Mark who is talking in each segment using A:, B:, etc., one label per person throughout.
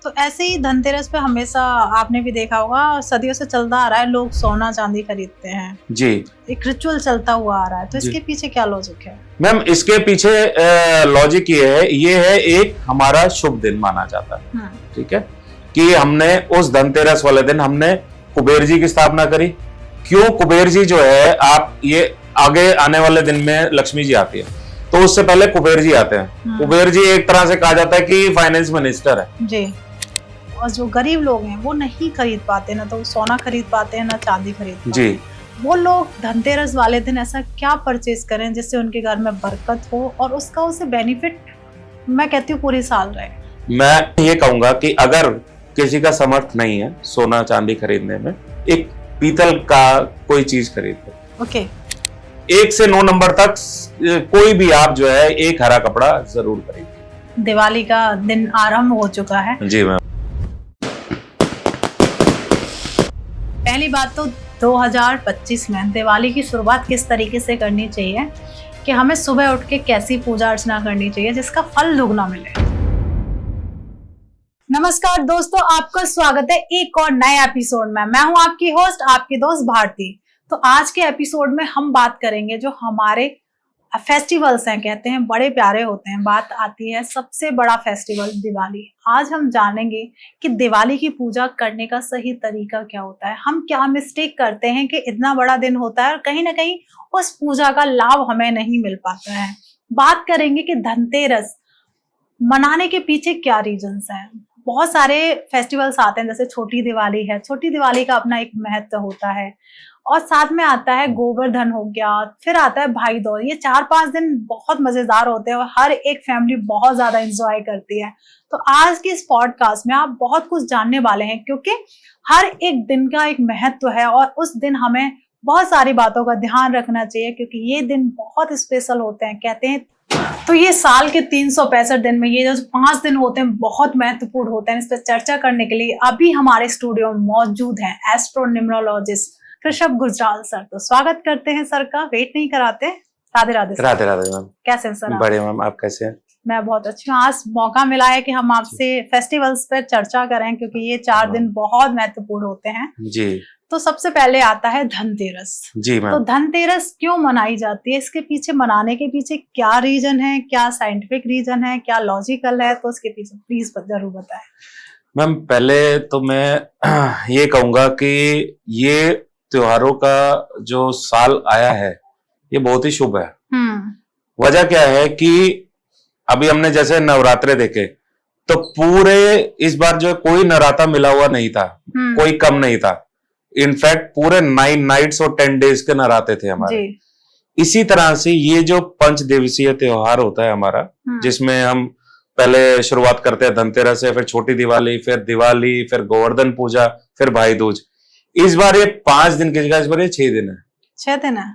A: तो ऐसे ही धनतेरस पे हमेशा आपने भी देखा होगा, सदियों से चलता आ रहा है, लोग सोना चांदी खरीदते हैं
B: जी।
A: एक रिचुअल चलता हुआ आ रहा है। तो इसके पीछे क्या लॉजिक है?
B: मैम इसके पीछे लॉजिक ये है एक हमारा शुभ दिन माना जाता है, ठीक है, कि हमने उस धनतेरस वाले दिन हमने कुबेर जी की स्थापना करी। क्यों कुबेर जी जो है, आप ये आगे आने वाले दिन में लक्ष्मी जी आती है, तो उससे पहले कुबेर जी आते हैं। कुबेर जी एक तरह से कहा जाता है कि फाइनेंस मिनिस्टर है
A: जी। और जो गरीब लोग हैं वो नहीं खरीद पाते, ना तो सोना खरीद पाते हैं ना चांदी खरीद पाते
B: जी।
A: हैं। वो लोग धनतेरस वाले दिन ऐसा क्या परचेज करें जिससे उनके घर में बरकत हो और उसका उसे बेनिफिट मैं कहती हूँ पूरी साल रहे।
B: मैं ये कहूंगा कि अगर किसी का समर्थ नहीं है सोना चांदी खरीदने में, एक पीतल का कोई चीज खरीद लो।
A: ओके।
B: 1 से 9 नंबर तक कोई भी आप जो है एक हरा कपड़ा जरूर खरीदिए।
A: दिवाली का दिन आरंभ हो चुका है।
B: जी मैम।
A: पहली बात तो 2025 में दिवाली की शुरुआत किस तरीके से करनी चाहिए कि हमें सुबह उठ के कैसी पूजा अर्चना करनी चाहिए जिसका फल दुगना मिले। नमस्कार दोस्तों, आपका स्वागत है एक और नए एपिसोड में। मैं हूं आपकी होस्ट, आपकी दोस्त भारती। तो आज के एपिसोड में हम बात करेंगे जो हमारे फेस्टिवल्स हैं, कहते हैं बड़े प्यारे होते हैं। बात आती है सबसे बड़ा फेस्टिवल दिवाली। आज हम जानेंगे कि दिवाली की पूजा करने का सही तरीका क्या होता है, हम क्या मिस्टेक करते हैं कि इतना बड़ा दिन होता है और कहीं ना कहीं उस पूजा का लाभ हमें नहीं मिल पाता है। बात करेंगे कि धनतेरस मनाने के पीछे क्या रीजंस हैं। बहुत सारे फेस्टिवल्स आते हैं, जैसे छोटी दिवाली है, छोटी दिवाली का अपना एक महत्व होता है। और साथ में आता है गोवर्धन हो गया, फिर आता है भाई दूज। ये 4-5 दिन बहुत मजेदार होते हैं और हर एक फैमिली बहुत ज्यादा एंजॉय करती है। तो आज की इस पॉडकास्ट में आप बहुत कुछ जानने वाले हैं, क्योंकि हर एक दिन का एक महत्व है और उस दिन हमें बहुत सारी बातों का ध्यान रखना चाहिए, क्योंकि ये दिन बहुत स्पेशल होते हैं। कहते हैं तो ये साल के 365 दिन में ये जो 5 दिन होते हैं बहुत महत्वपूर्ण होते हैं। इस पर चर्चा करने के लिए अभी हमारे स्टूडियो में मौजूद हैं astro numerologist Krishabh Gujral sir. तो स्वागत करते हैं सर का, वेट नहीं कराते। राधे राधे सर।
B: राधे राधे मैम।
A: कैसे हैं सर?
B: बढ़िया मैम, आप कैसे हैं?
A: मैं बहुत अच्छी हूँ। आज मौका मिला है कि हम आपसे फेस्टिवल्स पर चर्चा करें, क्योंकि ये 4 दिन बहुत महत्वपूर्ण होते हैं
B: जी।
A: तो सबसे पहले आता है धनतेरस।
B: जी मैम।
A: तो धनतेरस क्यों मनाई जाती है, इसके पीछे मनाने के पीछे क्या रीजन है, क्या साइंटिफिक रीजन है, क्या लॉजिकल है, तो उसके पीछे प्लीज जरूर बताएं।
B: मैम पहले तो मैं ये कहूंगा कि ये त्योहारों का जो साल आया है ये बहुत ही शुभ है। वजह क्या है कि अभी हमने जैसे नवरात्रे देखे तो पूरे इस बार जो कोई नराता मिला हुआ नहीं था, कोई कम नहीं था। इनफैक्ट पूरे 9 नाइट्स और 10 डेज के नराते थे हमारे। इसी तरह से ये जो 5 दिवसीय त्योहार होता है हमारा, जिसमें हम पहले शुरुआत करते हैं धनतेरस से, फिर छोटी दिवाली, फिर दिवाली, फिर गोवर्धन पूजा, फिर भाई दूज। इस बार ये 5 दिन की जगह इस बार ये 6 दिन है।
A: 6 दिन है।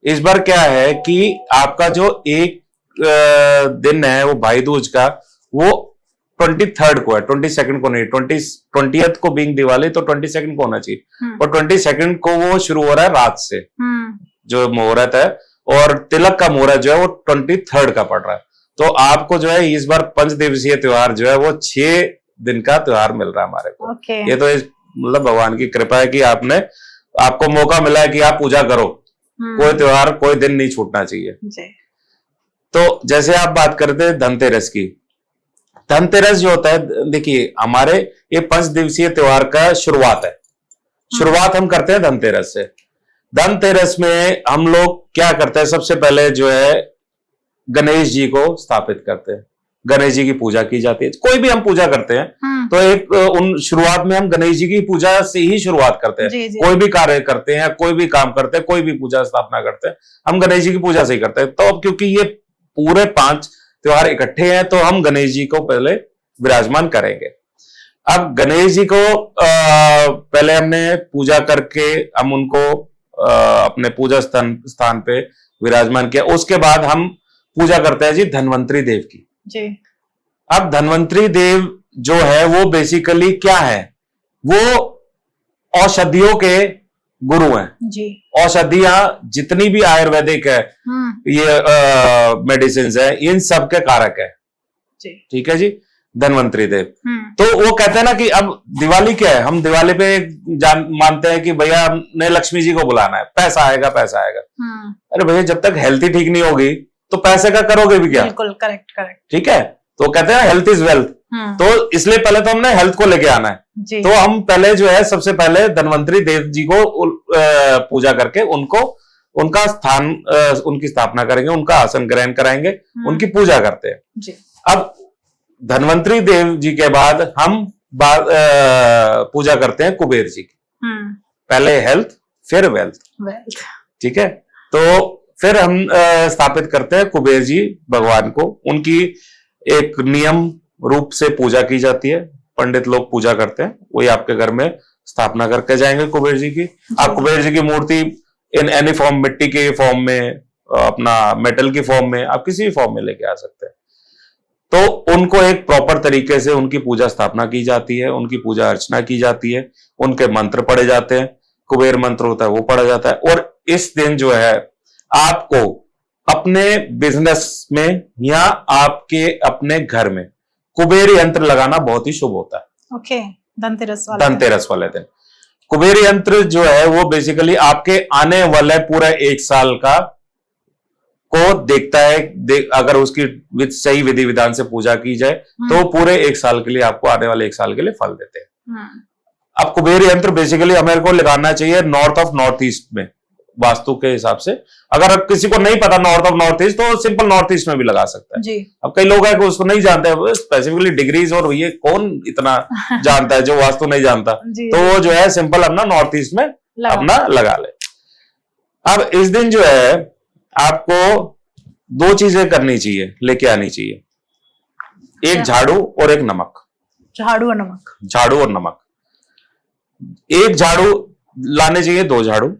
A: इस
B: बार क्या है कि आपका जो एक दिन है वो भाई दूज का, वो 23rd को है, 22nd को नहीं। 20th को बीइंग दिवाली तो 22nd को होना चाहिए, और 22nd को वो शुरू हो रहा है रात से जो मुहूर्त है, और तिलक का मुहूर्त जो है वो 23rd का पड़ रहा है। तो आपको जो है इस बार 5 दिवसीय त्योहार जो है वो 6 दिन का त्योहार मिल रहा है हमारे को। ये तो मतलब भगवान की कृपा है कि आपको मौका मिला है कि आप पूजा करो। कोई त्योहार कोई दिन नहीं छूटना चाहिए। तो जैसे आप बात करते हैं धनतेरस की, धनतेरस जो होता है, देखिए हमारे ये 5 दिवसीय त्योहार का शुरुआत है। शुरुआत हम करते हैं धनतेरस से। धनतेरस में हम लोग क्या करते हैं, सबसे पहले जो है गणेश जी को स्थापित करते हैं, गणेश जी की पूजा की जाती है। कोई भी हम पूजा करते हैं तो एक उन शुरुआत में हम गणेश जी की पूजा से ही शुरुआत करते हैं। कोई भी कार्य करते हैं, कोई भी काम करते हैं, कोई भी पूजा स्थापना करते हैं, हम गणेश जी की पूजा से ही करते हैं। तो अब क्योंकि ये पूरे 5 त्योहार इकट्ठे हैं तो हम गणेश जी को पहले विराजमान करेंगे। अब गणेश जी को पहले हमने पूजा करके हम उनको अपने पूजा स्थान पे विराजमान किया। उसके बाद हम पूजा करते हैं जी धन्वंतरी देव की जी। अब धन्वंतरी देव जो है वो बेसिकली क्या है, वो औषधियों के गुरु हैं जी। औषधियां जितनी भी आयुर्वेदिक है, ये मेडिसिन है, इन सब के कारक है। ठीक है जी। धन्वंतरी देव। तो वो कहते हैं ना कि अब दिवाली क्या है, हम दिवाली पे मानते हैं कि भैया हमने लक्ष्मी जी को बुलाना है, पैसा आएगा पैसा आएगा। अरे भैया जब तक हेल्थ ही ठीक नहीं होगी तो पैसे का करोगे भी क्या?
A: बिल्कुल करेक्ट करेक्ट।
B: ठीक है, तो कहते हैं हेल्थ इज वेल्थ। तो इसलिए पहले तो हमने हेल्थ को लेके आना है
A: जी।
B: तो हम पहले जो है सबसे पहले धन्वंतरी देव जी को पूजा करके उनको उनका स्थान उनकी स्थापना करेंगे, उनका आसन ग्रहण कराएंगे, उनकी पूजा करते हैं
A: जी।
B: अब धन्वंतरी देव जी के बाद हम पूजा करते हैं कुबेर जी की। पहले हेल्थ फिर वेल्थ। ठीक है, तो फिर हम स्थापित करते हैं कुबेर जी भगवान को। उनकी एक नियम रूप से पूजा की जाती है, पंडित लोग पूजा करते हैं, वही आपके घर में स्थापना करके जाएंगे कुबेर जी की। आप कुबेर जी की मूर्ति इन एनी फॉर्म, मिट्टी के फॉर्म में, अपना मेटल की फॉर्म में, आप किसी भी फॉर्म में लेके आ सकते हैं। तो उनको एक प्रॉपर तरीके से उनकी पूजा स्थापना की जाती है, उनकी पूजा अर्चना की जाती है, उनके मंत्र पढ़े जाते हैं, कुबेर मंत्र होता है वो पढ़ा जाता है। और इस दिन जो है आपको अपने बिजनेस में या आपके अपने घर में कुबेर यंत्र लगाना बहुत ही शुभ होता है।
A: ओके, धनतेरस
B: वाले दिन कुबेर यंत्र जो है वो बेसिकली आपके आने वाले पूरा एक साल का को देखता है। अगर उसकी सही विधि विधान से पूजा की जाए तो पूरे एक साल के लिए, आपको आने वाले एक साल के लिए फल देते हैं। अब कुबेर यंत्र बेसिकली हमें को लगाना चाहिए नॉर्थ ऑफ नॉर्थ ईस्ट में, वास्तु के हिसाब से। अगर किसी को नहीं पता नॉर्थ ऑफ नॉर्थ ईस्ट तो सिंपल नॉर्थ ईस्ट में भी लगा सकता है जी। अब कई लोग हैं कि उसको नहीं जानते हैं स्पेसिफिकली डिग्रीज, और ये कौन इतना जानता है जो वास्तु नहीं जानता, तो वो जो है सिंपल अपना नॉर्थ ईस्ट में अपना लगा ले। अब इस दिन जो है आपको दो चीजें करनी चाहिए, लेके आनी चाहिए, एक झाड़ू और एक नमक।
A: झाड़ू और नमक,
B: झाड़ू और नमक। एक झाड़ू लाने चाहिए, दो झाड़ू।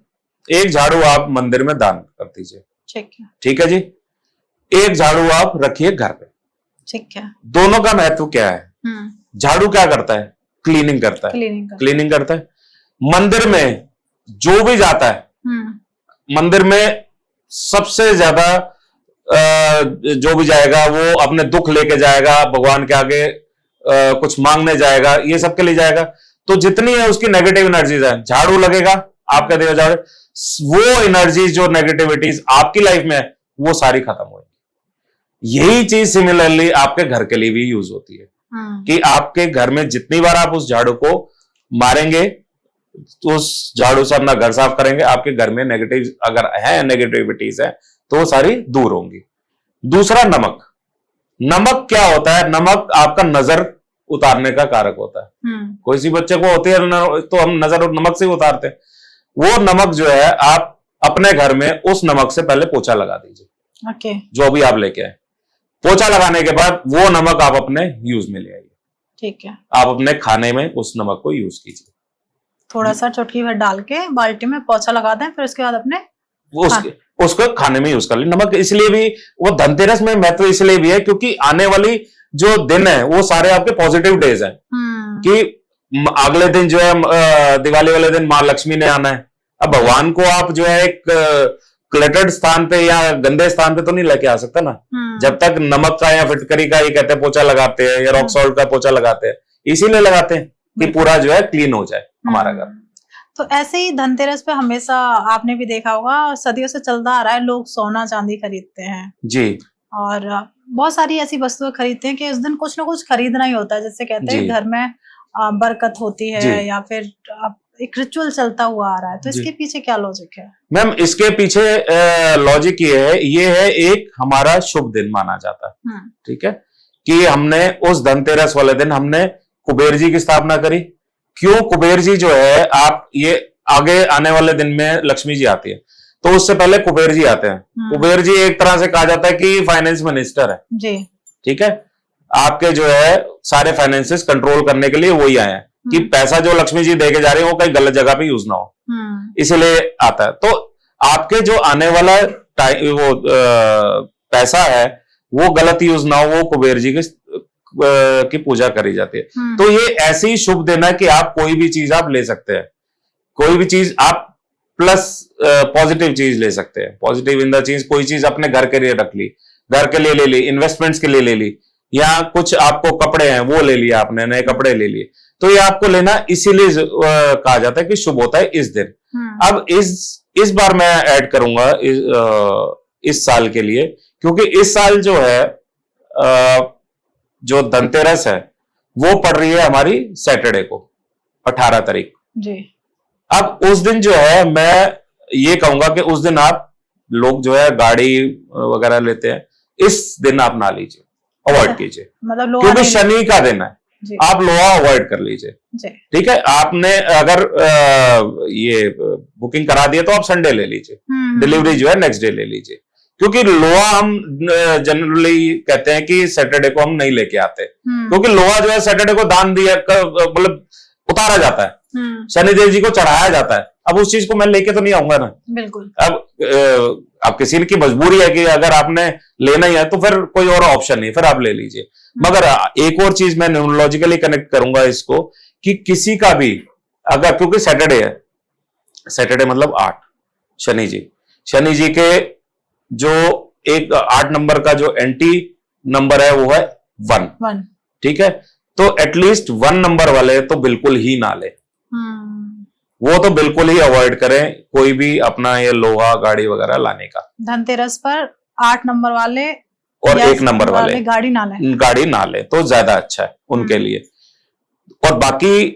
B: एक झाड़ू आप मंदिर में दान कर दीजिए, ठीक है जी। एक झाड़ू आप रखिए घर पे,
A: ठीक है।
B: दोनों का महत्व क्या है? झाड़ू क्या करता है? क्लीनिंग करता है, क्लीनिंग करता है। मंदिर में जो भी जाता है, मंदिर में सबसे ज्यादा जो भी जाएगा वो अपने दुख लेके जाएगा, भगवान के आगे कुछ मांगने जाएगा, ये सब के लिए जाएगा। तो जितनी है उसकी नेगेटिव एनर्जीज है, झाड़ू लगेगा आपके देव झाड़ू, वो एनर्जी जो नेगेटिविटीज आपकी लाइफ में है वो सारी खत्म होगी। यही चीज सिमिलरली आपके घर के लिए भी यूज होती है कि आपके घर में जितनी बार आप उस झाड़ू को मारेंगे, तो उस झाड़ू से अपना घर साफ करेंगे, आपके घर में नेगेटिव अगर है, नेगेटिविटीज है तो वो सारी दूर होंगी। दूसरा नमक। नमक क्या होता है? नमक आपका नजर उतारने का कारक होता है। कोई सी बच्चे को होती है तो हम नजर नमक से उतारते हैं। वो नमक जो है आप अपने घर में उस नमक से पहले पोछा लगा दीजिए।
A: ओके।
B: जो भी आप लेके आए, पोछा लगाने के बाद वो नमक आप अपने यूज में ले आइए।
A: ठीक है।
B: आप अपने खाने में उस नमक को यूज कीजिए।
A: थोड़ा सा चुटकी भर डाल के बाल्टी में पोछा लगा दें, फिर उसके बाद अपने
B: उसको खाने में यूज कर ले। नमक इसलिए भी वो धनतेरस में महत्व इसलिए भी है क्योंकि आने वाली जो दिन है वो सारे आपके पॉजिटिव डेज हैं कि अगले दिन जो है दिवाली वाले दिन मां लक्ष्मी ने आना है। अब भगवान को आप जो है एक क्लटर्ड स्थान पे या गंदे स्थान पे तो नहीं लेके आ सकता ना। जब तक नमक का या फिटकरी का ये कहते हैं पोछा लगाते हैं या रॉक सॉल्ट का पोछा लगाते हैं, इसीलिए लगाते हैं कि पूरा जो है क्लीन हो जाए हमारा घर।
A: तो ऐसे ही धनतेरस पे हमेशा आपने भी देखा होगा, सदियों से चलता आ रहा है, लोग सोना चांदी खरीदते हैं जी, और बहुत सारी ऐसी वस्तुएं खरीदते हैं कि उस दिन कुछ ना कुछ खरीदना ही होता है। जैसे कहते हैं घर में बरकत होती है या फिर एक रिचुअल चलता हुआ आ रहा है। तो इसके पीछे क्या लॉजिक है
B: मैम? इसके पीछे लॉजिक ये है एक हमारा शुभ दिन माना जाता है, ठीक है, कि हमने उस धनतेरस वाले दिन हमने कुबेर जी की स्थापना करी। क्यों? कुबेर जी जो है, आप ये आगे आने वाले दिन में लक्ष्मी जी आती है तो उससे पहले कुबेर जी आते हैं। कुबेर जी एक तरह से कहा जाता है कि फाइनेंस मिनिस्टर है जी, ठीक है। आपके जो है सारे फाइनेंसेस कंट्रोल करने के लिए वही आए हैं कि पैसा जो लक्ष्मी जी देके जा रहे हैं वो कहीं गलत जगह पे यूज ना हो, इसलिए आता है। तो आपके जो आने वाला वो पैसा है वो गलत यूज ना हो, वो कुबेर जी की पूजा करी जाती है। तो ये ऐसी शुभ दिन है कि आप कोई भी चीज आप ले सकते हैं, कोई भी चीज आप प्लस पॉजिटिव चीज ले सकते हैं। पॉजिटिव इन द चीज, कोई चीज अपने घर के लिए रख ली, घर के लिए ले ली, इन्वेस्टमेंट्स के लिए ले ली, या कुछ आपको कपड़े हैं वो ले लिया आपने, नए कपड़े ले लिए, तो ये आपको लेना इसीलिए कहा जाता है कि शुभ होता है इस दिन। अब इस बार मैं ऐड करूंगा इस साल के लिए, क्योंकि इस साल जो है जो धनतेरस है वो पड़ रही है हमारी सैटरडे को, 18 तारीख
A: जी।
B: अब उस दिन जो है मैं ये कहूंगा कि उस दिन आप लोग जो है गाड़ी वगैरह लेते हैं, इस दिन आप ना लीजिए, अवॉइड कीजिए,
A: मतलब
B: क्योंकि शनि का दिन है, आप लोहा अवॉइड कर लीजिए। ठीक है, आपने अगर ये बुकिंग करा दिया तो आप संडे ले लीजिए, डिलीवरी जो है नेक्स्ट डे ले लीजिए, क्योंकि लोहा हम जनरली कहते हैं कि सैटरडे को हम नहीं लेके आते, क्योंकि लोहा जो है सैटरडे को दान दिया मतलब उतारा जाता है, शनिदेव जी को चढ़ाया जाता है। अब उस चीज को मैं लेके तो नहीं आऊंगा ना,
A: बिल्कुल।
B: अब किसी की मजबूरी है कि अगर आपने लेना ही है तो फिर कोई और ऑप्शन नहीं, फिर आप ले लीजिए। मगर एक और चीज मैं न्यूमरोलॉजिकली कनेक्ट करूंगा इसको, कि किसी का भी अगर, क्योंकि सैटरडे है, सैटरडे मतलब 8, शनि जी के जो एक 8 नंबर का जो एंटी नंबर है वो है 1। ठीक है, तो एटलीस्ट 1 नंबर वाले तो बिल्कुल ही ना ले, वो तो बिल्कुल ही अवॉइड करें कोई भी अपना ये लोहा गाड़ी वगैरह लाने का।
A: धनतेरस पर 8 नंबर वाले
B: और 1 नंबर वाले
A: गाड़ी ना ले
B: तो ज्यादा अच्छा है उनके लिए। और बाकी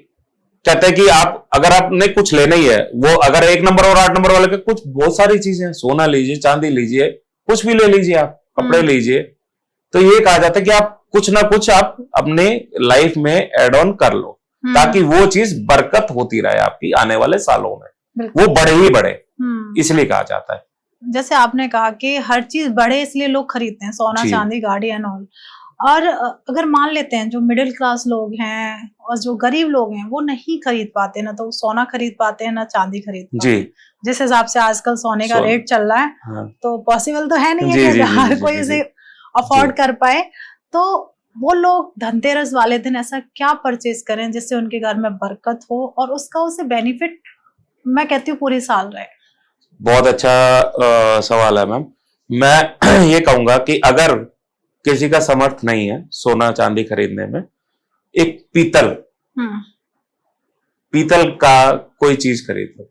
B: कहते हैं कि आप अगर आपने कुछ लेना ही है, वो अगर 1 नंबर और 8 नंबर वाले के कुछ बहुत सारी चीजें हैं, सोना लीजिए, चांदी लीजिए, कुछ भी ले लीजिए, आप कपड़े लीजिए, तो ये कहा जाता है कि आप कुछ ना कुछ आप अपने लाइफ में एड ऑन कर लो, ताकि वो चीज बरकत होती रहे आपकी आने वाले सालों में, वो बढ़े ही बढ़े, इसलिए कहा जाता है।
A: जैसे आपने कहा कि हर चीज बढ़े इसलिए लोग खरीदते हैं, सोना चांदी गाड़ी एंड ऑल। और अगर मान लेते हैं जो मिडिल क्लास लोग हैं और जो गरीब लोग हैं वो नहीं खरीद पाते, ना तो सोना खरीद पाते हैं ना चांदी खरीद पाते हैं, जिस हिसाब से आजकल सोने का रेट चल रहा है, हाँ। तो पॉसिबल तो है नहीं है कि हर कोई इसे अफोर्ड कर पाए, तो वो लोग धनतेरस वाले दिन ऐसा क्या परचेज करें जिससे उनके घर में बरकत हो और उसका उसे बेनिफिट मैं कहती हूँ पूरी साल रहे।
B: बहुत अच्छा सवाल है मैम। मैं ये कहूंगा कि अगर किसी का समर्थ नहीं है सोना चांदी खरीदने में, एक पीतल का कोई चीज खरीद लो।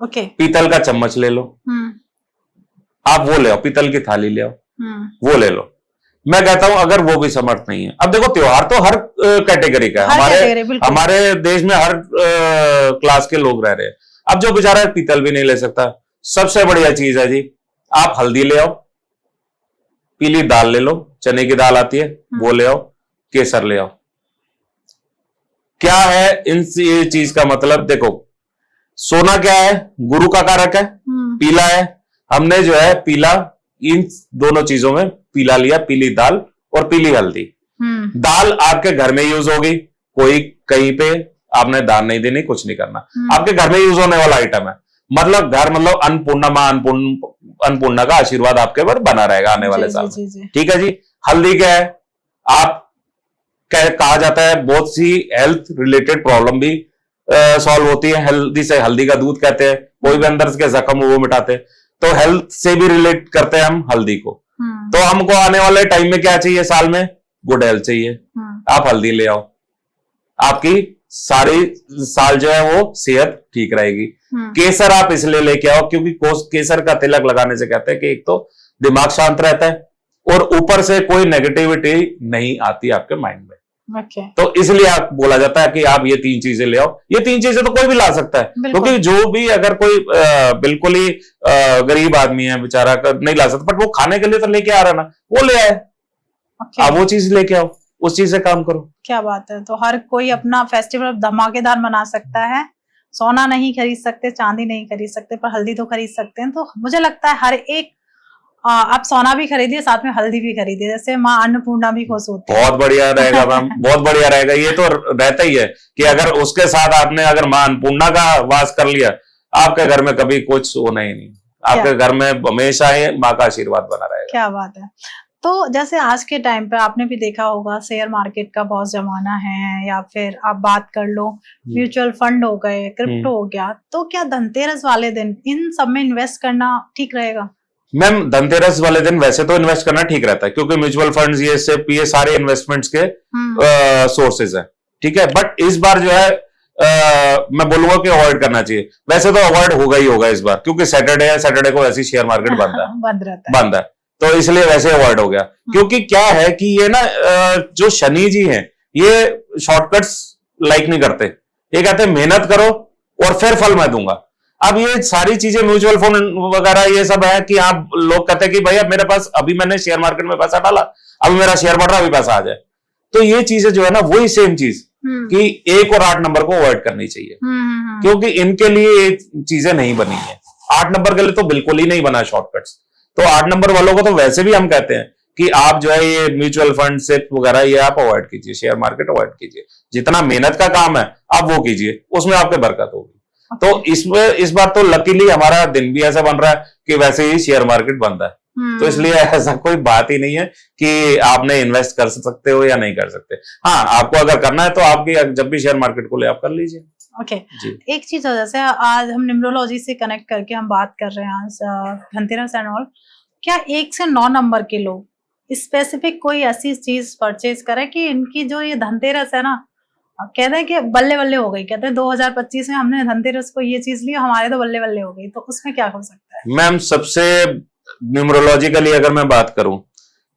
A: ओके।
B: पीतल का चम्मच ले लो, आप वो ले आओ, पीतल की थाली ले आओ, वो ले लो। मैं कहता हूं अगर वो भी समर्थ नहीं है, अब देखो त्योहार तो हर कैटेगरी का है, हमारे देश में हर क्लास के लोग रह रहे हैं। अब जो बेचारा पीतल भी नहीं ले सकता, सबसे बढ़िया चीज है जी, आप हल्दी ले आओ, पीली दाल ले लो, चने की दाल आती है वो ले आओ, केसर ले आओ। क्या है इन चीज का मतलब? देखो सोना क्या है, गुरु का कारक है, पीला है, हमने जो है पीला, इन दोनों चीजों में पीला लिया, पीली दाल और पीली हल्दी। दाल आपके घर में यूज होगी, कोई कहीं पे आपने दान नहीं देनी, कुछ नहीं करना, आपके घर में यूज होने वाला आइटम है, मतलब घर मतलब अन्नपूर्णा मां अन्नपूर्णा का आशीर्वाद आपके ऊपर बना रहेगा आने वाले साल में। ठीक है जी। हल्दी क्या है, आप कहा जाता है बहुत सी हेल्थ रिलेटेड प्रॉब्लम भी सॉल्व होती है हल्दी से, हल्दी का दूध कहते हैं, कोई भी अंदर के जख्म वो मिटाते हैं, तो हेल्थ से भी रिलेट करते हैं हम हल्दी को। तो हमको आने वाले टाइम में क्या चाहिए, साल में गुड हेल्थ चाहिए, आप हल्दी ले आओ, आपकी सारी साल जो है वो सेहत ठीक रहेगी। केसर आप इसलिए लेके आओ क्योंकि केसर का तिलक लगाने से कहते हैं कि एक तो दिमाग शांत रहता है और ऊपर से कोई नेगेटिविटी नहीं आती आपके माइंड में। तो इसलिए आप बोला जाता है कि आप ये 3 चीजें ले आओ। ये 3 चीजें तो कोई भी ला सकता है, क्योंकि जो भी अगर कोई बिल्कुल ही गरीब आदमी है बेचारा नहीं ला सकता, बट वो खाने के लिए तो लेके आ रहा ना, वो ले आए, आप वो चीज लेके आओ, उस चीज से काम करो।
A: क्या बात है। तो हर कोई अपना फेस्टिवल धमाकेदार मना सकता है, सोना नहीं खरीद सकते, चांदी नहीं खरीद सकते, पर हल्दी तो खरीद सकते हैं। तो मुझे लगता है हर एक आप सोना भी खरीदिए, साथ में हल्दी भी खरीदिए, जैसे माँ अन्नपूर्णा भी खुश होती है। बहुत
B: बढ़िया रहेगा मैम, बहुत बढ़िया रहेगा। ये तो रहता ही है कि अगर उसके साथ आपने अगर माँ अन्नपूर्णा का वास कर लिया, आपके घर में कभी कुछ होना ही नहीं, आपके घर में हमेशा ही माँ का आशीर्वाद बना रहेगा।
A: क्या बात है। तो जैसे आज के टाइम पे आपने भी देखा होगा शेयर मार्केट का बहुत जमाना है, या फिर आप बात कर लो म्यूचुअल फंड हो गए, क्रिप्टो हो गया, तो क्या धनतेरस वाले दिन इन सब में इन्वेस्ट करना ठीक रहेगा?
B: मैम धनतेरस वाले दिन वैसे तो इन्वेस्ट करना ठीक रहता है, क्योंकि म्यूचुअल फंड्स ये SIP ये सारे इन्वेस्टमेंट्स के सोर्सेज है, ठीक है। बट इस बार जो है मैं बोलूंगा कि अवॉइड करना चाहिए। वैसे तो अवॉइड होगा ही होगा इस बार, क्योंकि सैटरडे है, सैटरडे को ऐसी शेयर मार्केट बंद है, बंद है, तो इसलिए वैसे अवॉइड हो गया। क्योंकि क्या है कि ये ना जो शनि जी हैं ये शॉर्टकट्स लाइक नहीं करते। ये कहते हैं मेहनत करो और फिर फल मैं दूंगा। अब ये सारी चीजें म्यूचुअल फंड वगैरह ये सब है कि आप लोग कहते हैं कि भैया मेरे पास अभी मैंने शेयर मार्केट में पैसा डाला, अभी मेरा शेयर बढ़ रहा, अभी पैसा आ जाए। तो ये चीजें जो है ना वही सेम चीज कि 1 और 8 नंबर को अवॉइड करनी चाहिए, क्योंकि इनके लिए ये चीजें नहीं बनी है। 8 नंबर के लिए तो बिल्कुल ही नहीं बना शॉर्टकट्स। तो 8 नंबर वालों को तो वैसे भी हम कहते हैं कि आप जो है ये म्यूचुअल फंड SIP वगैरह ये आप अवॉइड कीजिए, शेयर मार्केट अवॉइड कीजिए। जितना मेहनत का काम है आप वो कीजिए, उसमें आपके बरकत होगी। तो इसमें इस बार तो लकीली हमारा दिन भी ऐसा बन रहा है कि वैसे ही शेयर मार्केट बंद है, तो इसलिए ऐसा कोई बात ही नहीं है कि आपने इन्वेस्ट कर सकते हो या नहीं कर सकते। हाँ, आपको अगर करना है तो आपकी जब भी शेयर मार्केट खुले आप कर लीजिए।
A: ओके एक चीज हो, जैसे आज हम न्यूमरोलॉजी से कनेक्ट करके हम बात कर रहे हैं आज धनतेरस एंड ऑल, क्या 1 से 9 नंबर के लोग स्पेसिफिक कोई ऐसी चीज परचेज करें कि इनकी जो ये धनतेरस है ना, कहते हैं कि बल्ले बल्ले हो गई। कहते हैं 2025 में हमने धनतेरस को ये चीज ली, हमारे तो बल्ले बल्ले हो गई। तो उसमें क्या हो सकता है?
B: मैम सबसे न्यूमरोलॉजिकली अगर मैं बात करूं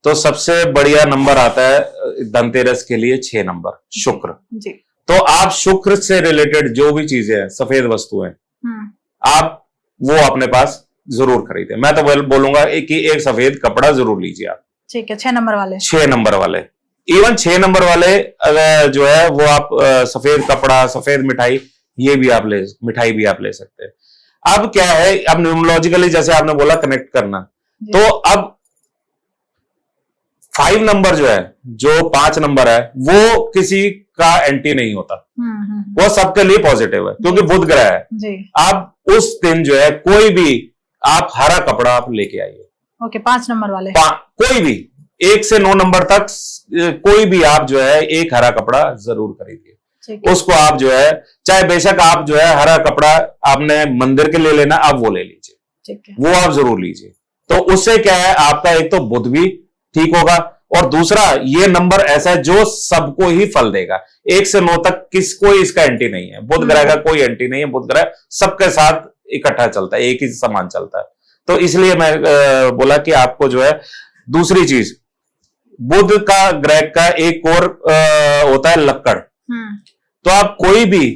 B: तो सबसे बढ़िया नंबर आता है धनतेरस के लिए 6 नंबर, शुक्र
A: जी।
B: तो आप शुक्र से रिलेटेड जो भी चीजें हैं, सफेद वस्तुएं, आप वो अपने पास जरूर खरीदें। मैं तो बोलूंगा कि एक सफेद कपड़ा जरूर लीजिए आप।
A: ठीक है, 6 नंबर वाले,
B: 6 नंबर वाले, इवन 6 नंबर वाले जो है वो आप सफेद कपड़ा, सफेद मिठाई, ये भी आप मिठाई भी आप ले सकते हैं। अब क्या है, अब न्यूमरोलॉजिकली जैसे आपने बोला कनेक्ट करना, तो अब 5 नंबर जो है, जो 5 नंबर है, वो किसी का एंटी नहीं होता, वो सबके लिए पॉजिटिव है, क्योंकि बुध ग्रह है जी। आप उस दिन जो है कोई भी आप हरा कपड़ा आप लेके आइए।
A: ओके, 5 नंबर वाले
B: कोई भी 1 से 9 नंबर तक कोई भी आप जो है एक हरा कपड़ा जरूर खरीदिए। उसको आप जो है, चाहे बेशक आप जो है हरा कपड़ा आपने मंदिर के लिए लेना, आप वो ले लीजिए, वो आप जरूर लीजिए। तो उससे क्या है, आपका एक तो बुध भी ठीक होगा, और दूसरा ये नंबर ऐसा है जो सबको ही फल देगा। 1 से 9 तक किसको इसका एंटी नहीं है, बुध ग्रह का कोई एंटी नहीं है। बुध ग्रह सबके साथ इकट्ठा चलता है, एक ही समान चलता है। तो इसलिए मैं बोला कि आपको जो है, दूसरी चीज, बुध का ग्रह का एक और होता है लक्कड़। तो आप कोई भी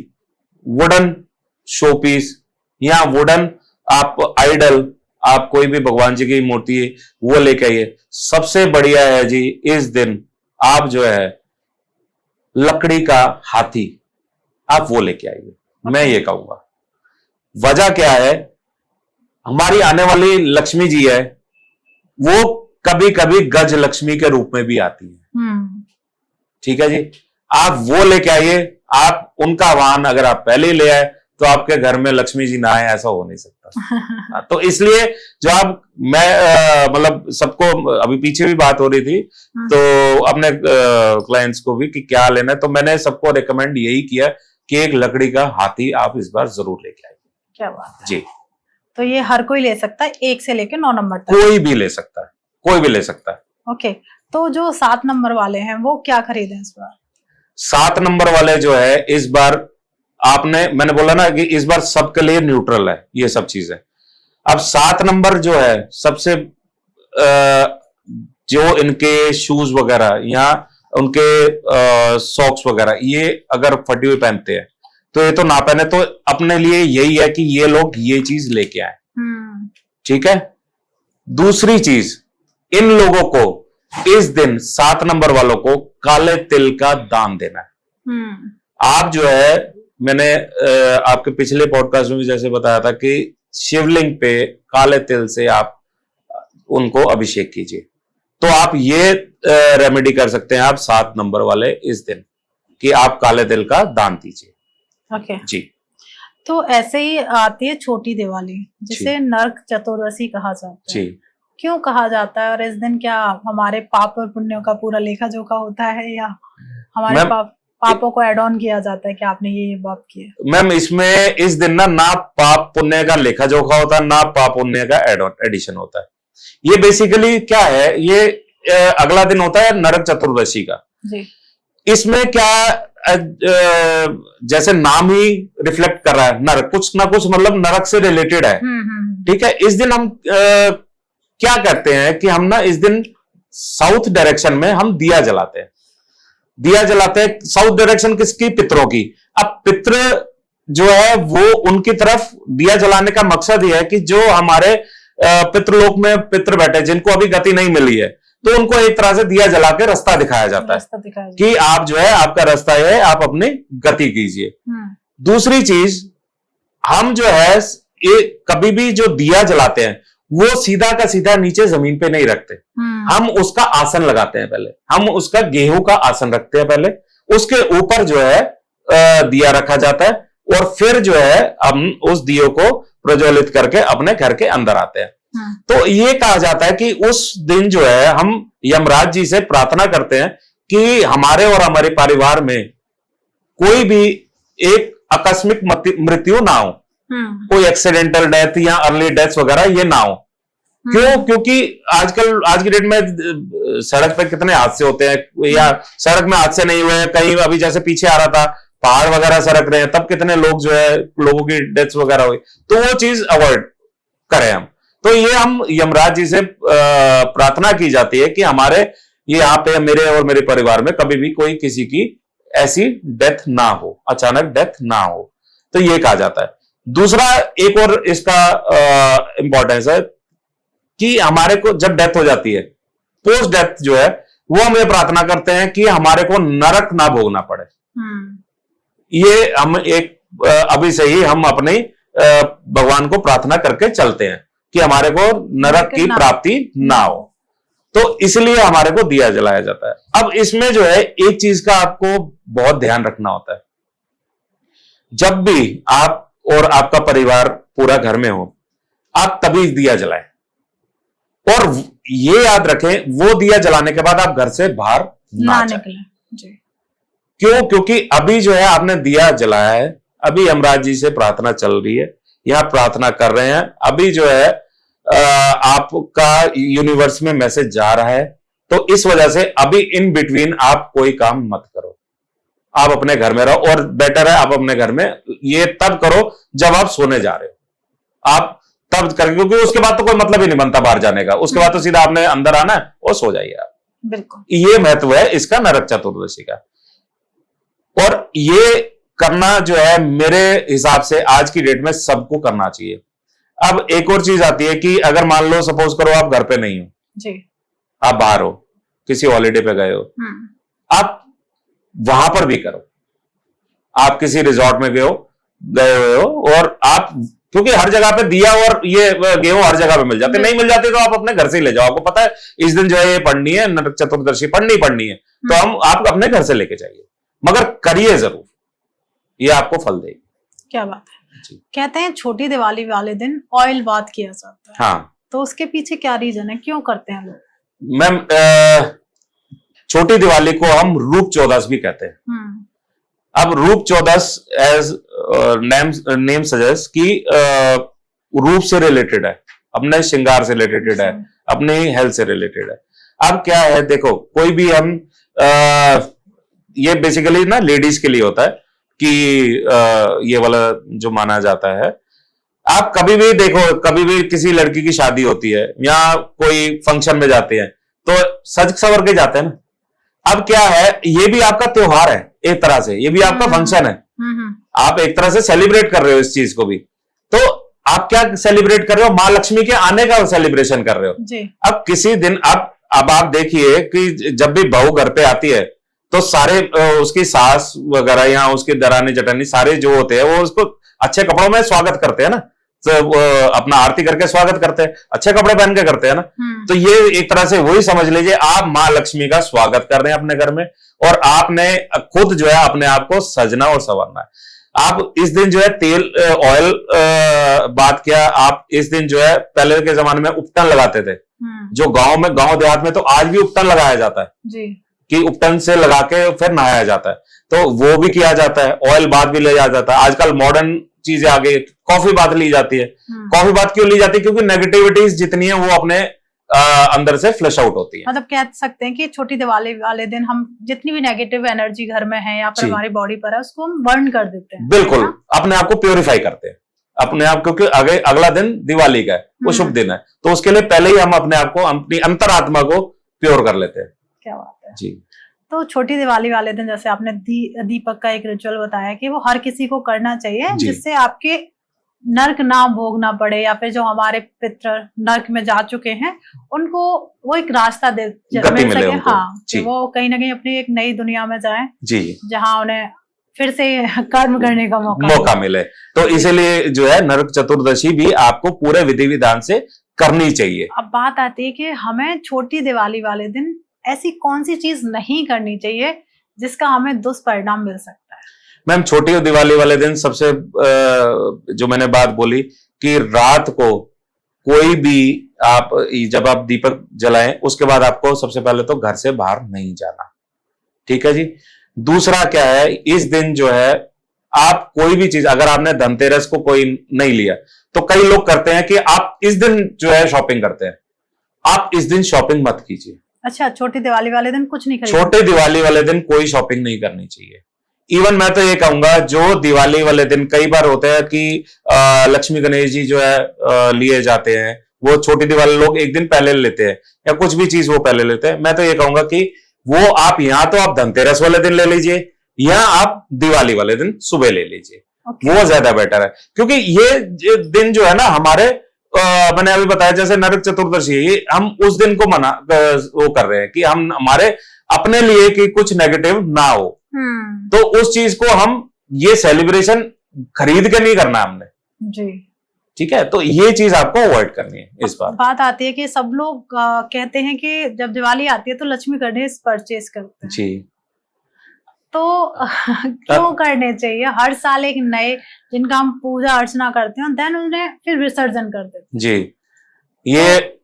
B: वुडन शोपीस या वुडन आप आइडल, आप कोई भी भगवान जी की मूर्ति है वो लेके आइए। सबसे बढ़िया है जी, इस दिन आप जो है लकड़ी का हाथी आप वो लेके आइए। मैं ये कहूंगा, वजह क्या है, हमारी आने वाली लक्ष्मी जी है, वो कभी कभी गज लक्ष्मी के रूप में भी आती है। ठीक है जी, आप वो लेके आइए। आप उनका वाहन अगर आप पहले ले आए तो आपके घर में लक्ष्मी जी ना आए, ऐसा हो नहीं सकता। तो इसलिए जो आप, मैं मतलब सबको, अभी पीछे भी बात हो रही थी तो अपने क्लाइंट्स को भी कि क्या लेना है, तो मैंने सबको रिकमेंड यही किया कि एक लकड़ी का हाथी आप इस बार जरूर लेके आइए।
A: क्या बात है
B: जी।
A: तो ये हर कोई ले सकता है, 1 से लेकर 9 नंबर तक?
B: कोई भी ले सकता है, कोई भी ले सकता है।
A: ओके, तो जो 7 नंबर वाले हैं वो क्या खरीदें इस बार?
B: 7 नंबर वाले जो है इस बार मैंने बोला ना कि इस बार सबके लिए न्यूट्रल है ये सब चीजें। अब 7 नंबर जो है सबसे जो इनके शूज वगैरह या उनके सॉक्स वगैरह, ये अगर फटी हुई पहनते हैं तो ये तो ना पहने, तो अपने लिए यही है कि ये लोग ये चीज लेके आए। ठीक है। दूसरी चीज, इन लोगों को इस दिन 7 नंबर वालों को काले तिल का दान देना है। आप जो है, मैंने आपके पिछले पॉडकास्ट में भी जैसे बताया था कि शिवलिंग पे काले तिल से आप उनको अभिषेक कीजिए। तो आप ये रेमेडी कर सकते हैं आप 7 नंबर वाले इस दिन, कि आप काले तिल का दान दीजिए।
A: ओके
B: जी।
A: तो ऐसे ही आती है छोटी दिवाली, जिसे नरक चतुर्दशी कहा जाता है। जी। क्यों कहा जाता है, और इस दिन क्या हमारे पाप और पुण्यों का पूरा लेखा जोखा होता है, या हमारे पापों को एड ऑन किया जाता है कि आपने ये पाप किया?
B: मैम इसमें इस दिन ना पाप पुण्य का लेखा जोखा होता है, ना पाप पुण्य का एडिशन होता है। ये बेसिकली क्या है, ये अगला दिन होता है नरक चतुर्दशी का
A: जी।
B: इसमें क्या जैसे नाम ही रिफ्लेक्ट कर रहा है, नरक कुछ ना कुछ मतलब नरक से रिलेटेड है। ठीक है, इस दिन हम क्या करते हैं कि हम ना इस दिन साउथ डायरेक्शन में हम दिया जलाते हैं। दिया जलाते हैं साउथ डायरेक्शन किसकी? पितरों की। अब पितृ जो है वो उनकी तरफ दिया जलाने का मकसद यह है कि जो हमारे पितृलोक में पितृ बैठे जिनको अभी गति नहीं मिली है, तो उनको एक तरह से दिया जला के रास्ता दिखाया जाता है कि आप जो है आपका रास्ता है, आप अपनी गति कीजिए। दूसरी चीज, हम जो है कभी भी जो दिया जलाते हैं वो सीधा का सीधा नीचे जमीन पे नहीं रखते, हम उसका आसन लगाते हैं। पहले हम उसका गेहूं का आसन रखते हैं, पहले उसके ऊपर जो है दिया रखा जाता है और फिर जो है हम उस दियो को प्रज्वलित करके अपने घर के अंदर आते हैं। तो ये कहा जाता है कि उस दिन जो है हम यमराज जी से प्रार्थना करते हैं कि हमारे और हमारे परिवार में कोई भी एक आकस्मिक मृत्यु ना हो, कोई एक्सीडेंटल डेथ या अर्ली डेथ वगैरह ये ना हो। क्यों? क्योंकि आजकल आज की डेट में सड़क पे कितने हादसे होते हैं, या सड़क में हादसे नहीं हुए हैं, कहीं अभी जैसे पीछे आ रहा था पहाड़ वगैरह सरक रहे हैं, तब कितने लोग जो है लोगों की डेथ वगैरह हुई, तो वो चीज अवॉइड करें हम। तो ये हम यमराज जी से प्रार्थना की जाती है कि हमारे ये यहाँ पे मेरे और मेरे परिवार में कभी भी कोई किसी की ऐसी डेथ ना हो, अचानक डेथ ना हो, तो ये कहा जाता है। दूसरा एक और इसका इंपॉर्टेंस है कि हमारे को जब डेथ हो जाती है, पोस्ट डेथ जो है वो हम ये प्रार्थना करते हैं कि हमारे को नरक ना भोगना पड़े। ये हम एक अभी से ही हम अपने भगवान को प्रार्थना करके चलते हैं कि हमारे को नरक की प्राप्ति ना हो, तो इसलिए हमारे को दिया जलाया जाता है। अब इसमें जो है एक चीज का आपको बहुत ध्यान रखना होता है, जब भी आप और आपका परिवार पूरा घर में हो, आप तभी दिया जलाएं और ये याद रखें वो दिया जलाने के बाद आप घर से बाहर ना निकलें। क्यों? क्योंकि अभी जो है आपने दिया जलाया है, अभी यमराज जी से प्रार्थना चल रही है, यहां प्रार्थना कर रहे हैं, अभी जो है आपका यूनिवर्स में मैसेज जा रहा है, तो इस वजह से अभी इन बिटवीन आप कोई काम मत करो, आप अपने घर में रहो। और बेटर है आप अपने घर में ये तब करो जब आप सोने जा रहे हो, आप तब करें, क्योंकि उसके बाद तो कोई मतलब ही नहीं बनता बाहर जाने का, उसके बाद तो सीधा आपने अंदर आना है और सो जाइए आप।
A: बिल्कुल,
B: ये महत्व है इसका नरक चतुर्दशी का। और ये करना जो है मेरे हिसाब से आज की डेट में सबको करना चाहिए। अब एक और चीज आती है कि अगर मान लो सपोज करो आप घर पे नहीं हो
A: जी, आप
B: बाहर हो, किसी हॉलीडे पे गए हो, आप वहां पर भी करो। आप किसी रिजॉर्ट में गए हुए हो और आप, क्योंकि हर जगह पे दिया और ये गेहूं हर जगह पे मिल जाते, नहीं मिल जाते तो आप अपने घर से ही ले जाओ। आपको पता है इस दिन जो है ये पढ़नी है, नरक चतुर्दशी पढ़नी है, तो हम आप अपने घर से लेके जाइए, मगर करिए जरूर, ये आपको फल देगी। क्या बात है जी।
A: कहते हैं छोटी दिवाली वाले दिन ऑयल बाथ किया जाता है,
B: हाँ,
A: तो उसके पीछे क्या रीजन है, क्यों करते हैं लोग?
B: मैम छोटी दिवाली को हम रूप चौदस भी कहते हैं। अब रूप चौदस एज नेम सजेस्ट कि रूप से रिलेटेड है, अपने श्रृंगार से रिलेटेड है, अपने हेल्थ से रिलेटेड है। अब क्या है, देखो कोई भी हम ये बेसिकली ना लेडीज के लिए होता है कि ये वाला जो माना जाता है, आप कभी भी देखो, कभी भी किसी लड़की की शादी होती है या कोई फंक्शन में जाते हैं तो सज सवर के जाते हैं ना। अब क्या है, ये भी आपका त्योहार है एक तरह से, ये भी आपका फंक्शन है, आप एक तरह से सेलिब्रेट कर रहे हो इस चीज को भी। तो आप क्या सेलिब्रेट कर रहे हो, मां लक्ष्मी के आने का सेलिब्रेशन कर रहे हो जी। अब किसी दिन अब आप देखिए कि जब भी बहू घर पे आती है तो सारे उसकी सास वगैरह या उसके दरानी जटानी सारे जो होते हैं वो उसको अच्छे कपड़ों में स्वागत करते हैं ना, तो अपना आरती करके स्वागत करते हैं, अच्छे कपड़े पहन के करते हैं ना। तो ये एक तरह से वही समझ लीजिए, आप मां लक्ष्मी का स्वागत कर रहे हैं अपने घर में, और आपने खुद जो है अपने आप को सजना और संवरना है। आप इस दिन जो है तेल ऑयल बात किया, आप इस दिन जो है पहले के जमाने में उपटन लगाते थे, जो गांव देहात में तो आज भी उपटन लगाया जाता है जी, कि उपटन से लगा के फिर नहाया जाता है, तो वो भी किया जाता है। ऑयल बात भी ले जाता है, आजकल मॉडर्न चीजें आ गई, कॉफी बात ली जाती है। कॉफी बात क्यों ली जाती है? क्योंकि नेगेटिविटीज जितनी है वो अपने अंदर से फ्लश आउट होती है।
A: मतलब कह सकते हैं कि छोटी दिवाली वाले दिन हम जितनी भी नेगेटिव एनर्जी घर में है या फिर
B: जी।
A: हमारी बॉडी पर है उसको हम बर्न कर देते हैं।
B: बिल्कुल,
A: है ना?
B: अपने आप को प्योरीफाई करते हैं अपने आप, क्योंकि अगला दिन दिवाली का है, वो शुभ दिन है, तो उसके लिए पहले ही हम अपने आप को, अपनी अंतरात्मा को प्योर कर लेते हैं।
A: क्या बात है।
B: जी।
A: तो छोटी दिवाली वाले दिन जैसे आपने दीपक का एक रिचुअल बताया कि वो हर किसी को करना चाहिए
B: जी।
A: जिससे आपके नर्क ना भोगना पड़े, या फिर जो हमारे पितृ नर्क में जा चुके हैं उनको वो एक रास्ता
B: गति
A: मिल
B: मिले
A: सके।
B: उनको।
A: हाँ,
B: जी।
A: कि वो कहीं ना कहीं अपनी एक नई दुनिया में जाएं
B: जी।
A: जहां उन्हें फिर से कर्म करने का
B: मौका मिले। तो इसीलिए जो है नरक चतुर्दशी भी आपको पूरे विधि विधान से करनी चाहिए।
A: अब बात आती है कि हमें छोटी दिवाली वाले दिन ऐसी कौन सी चीज नहीं करनी चाहिए जिसका हमें दुष्परिणाम मिल सकता है।
B: मैम, छोटी दिवाली वाले दिन सबसे जो मैंने बात बोली कि रात को कोई भी आप जब आप दीपक जलाएं उसके बाद आपको सबसे पहले तो घर से बाहर नहीं जाना। ठीक है जी। दूसरा क्या है, इस दिन जो है आप कोई भी चीज, अगर आपने धनतेरस को कोई नहीं लिया तो कई लोग करते हैं कि आप इस दिन जो है शॉपिंग करते हैं, आप इस दिन शॉपिंग मत कीजिए।
A: अच्छा, छोटी दिवाली वाले दिन कुछ नहीं खरीदना।
B: छोटे दिवाली वाले दिन कोई शॉपिंग नहीं करनी चाहिए। इवन मैं तो ये कहूंगा, जो दिवाली वाले दिन कई बार होता है कि लक्ष्मी गणेश जी जो है लिए जाते हैं, वो छोटी दिवाली लोग एक दिन पहले लेते हैं या कुछ भी चीज वो पहले लेते हैं। मैं तो ये कहूंगा कि वो आप या तो आप धनतेरस वाले दिन ले लीजिए या आप दिवाली वाले दिन सुबह ले लीजिए। वो ज्यादा बेटर है, क्योंकि ये दिन जो है ना हमारे मैंने अभी बताया जैसे नरक चतुर्दशी, हम उस दिन को वो कर रहे हैं कि हम हमारे अपने लिए कि कुछ नेगेटिव ना हो। तो उस चीज को हम ये सेलिब्रेशन खरीद के नहीं करना हमने
A: जी।
B: ठीक है, तो ये चीज आपको अवॉइड करनी है। इस
A: बात आती है कि सब लोग कहते हैं कि जब दिवाली आती है तो लक्ष्मी गणेश परचेज करते हैं
B: जी।
A: तो क्यों करने चाहिए? हर साल एक नए जिनका हम पूजा अर्चना करते हैं देन उन्हें फिर विसर्जन कर देते हैं।
B: जी, ये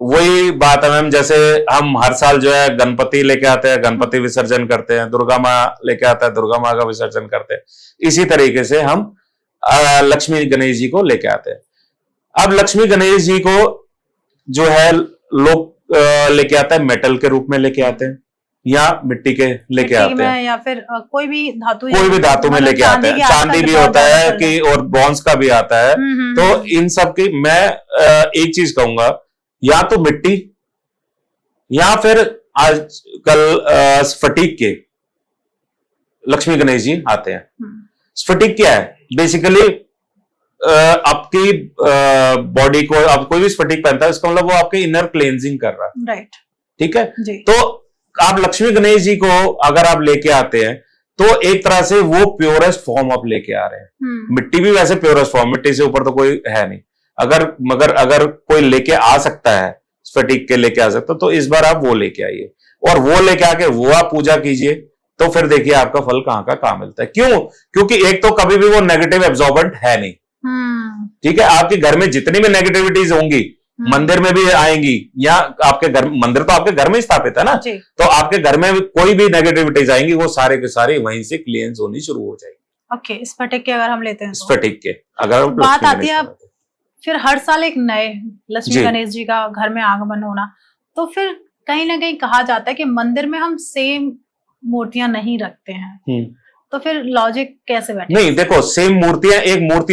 B: वही बात है मैम, जैसे हम हर साल जो है गणपति लेके आते हैं, गणपति विसर्जन करते हैं, दुर्गा माँ लेके आता है, दुर्गा माँ का विसर्जन करते हैं, इसी तरीके से हम लक्ष्मी गणेश जी को लेके आते हैं। अब लक्ष्मी गणेश जी को जो है लोग लेके आता है मेटल के रूप में लेके आते हैं या मिट्टी के लेके आते हैं,
A: या फिर कोई भी धातु
B: में लेके आते हैं। चांदी भी होता है कि और ब्रॉन्ज का भी आता है। तो इन सब की मैं एक चीज कहूंगा, या तो मिट्टी या फिर आजकल स्फटिक के लक्ष्मी गणेश जी आते हैं। स्फटिक क्या है? बेसिकली आपकी बॉडी को, आप कोई भी स्फटिक पहनता है इसका मतलब वो आपके इनर क्लेंजिंग कर रहा है।
A: राइट,
B: ठीक है जी। तो आप लक्ष्मी गणेश जी को अगर आप लेके आते हैं तो एक तरह से वो प्योरेस्ट फॉर्म आप लेके आ रहे हैं। मिट्टी भी वैसे प्योरेस्ट फॉर्म, मिट्टी से ऊपर तो कोई है नहीं। अगर कोई लेके आ सकता है, स्फटिक के लेके आ सकता, तो इस बार आप वो लेके आइए और वो लेके आके वो आप पूजा कीजिए, तो फिर देखिए आपका फल कहाँ का कहाँ मिलता है। क्यों? क्योंकि एक तो कभी भी वो नेगेटिव एब्जॉर्बेंट है नहीं। ठीक है, आपके घर में जितनी भी नेगेटिविटीज होंगी मंदिर में भी आएंगी, या आपके घर, मंदिर तो आपके घर में ही स्थापित है ना, तो आपके घर में कोई भी नेगेटिविटीज आएंगी वो सारे के सारे वहीं से क्लींस होनी शुरू हो जाएगी।
A: ओके, स्फटिक के अगर हम लेते हैं तो।
B: स्फटिक के अगर
A: बात आती है फिर हर साल एक नए लक्ष्मी गणेश जी का घर में आगमन होना, तो फिर कहीं ना कहीं कहा जाता है कि मंदिर में हम सेम मूर्तियां नहीं रखते हैं, तो फिर लॉजिक कैसे बैठे? नहीं,
B: देखो, सेम मूर्तियां, एक मूर्ति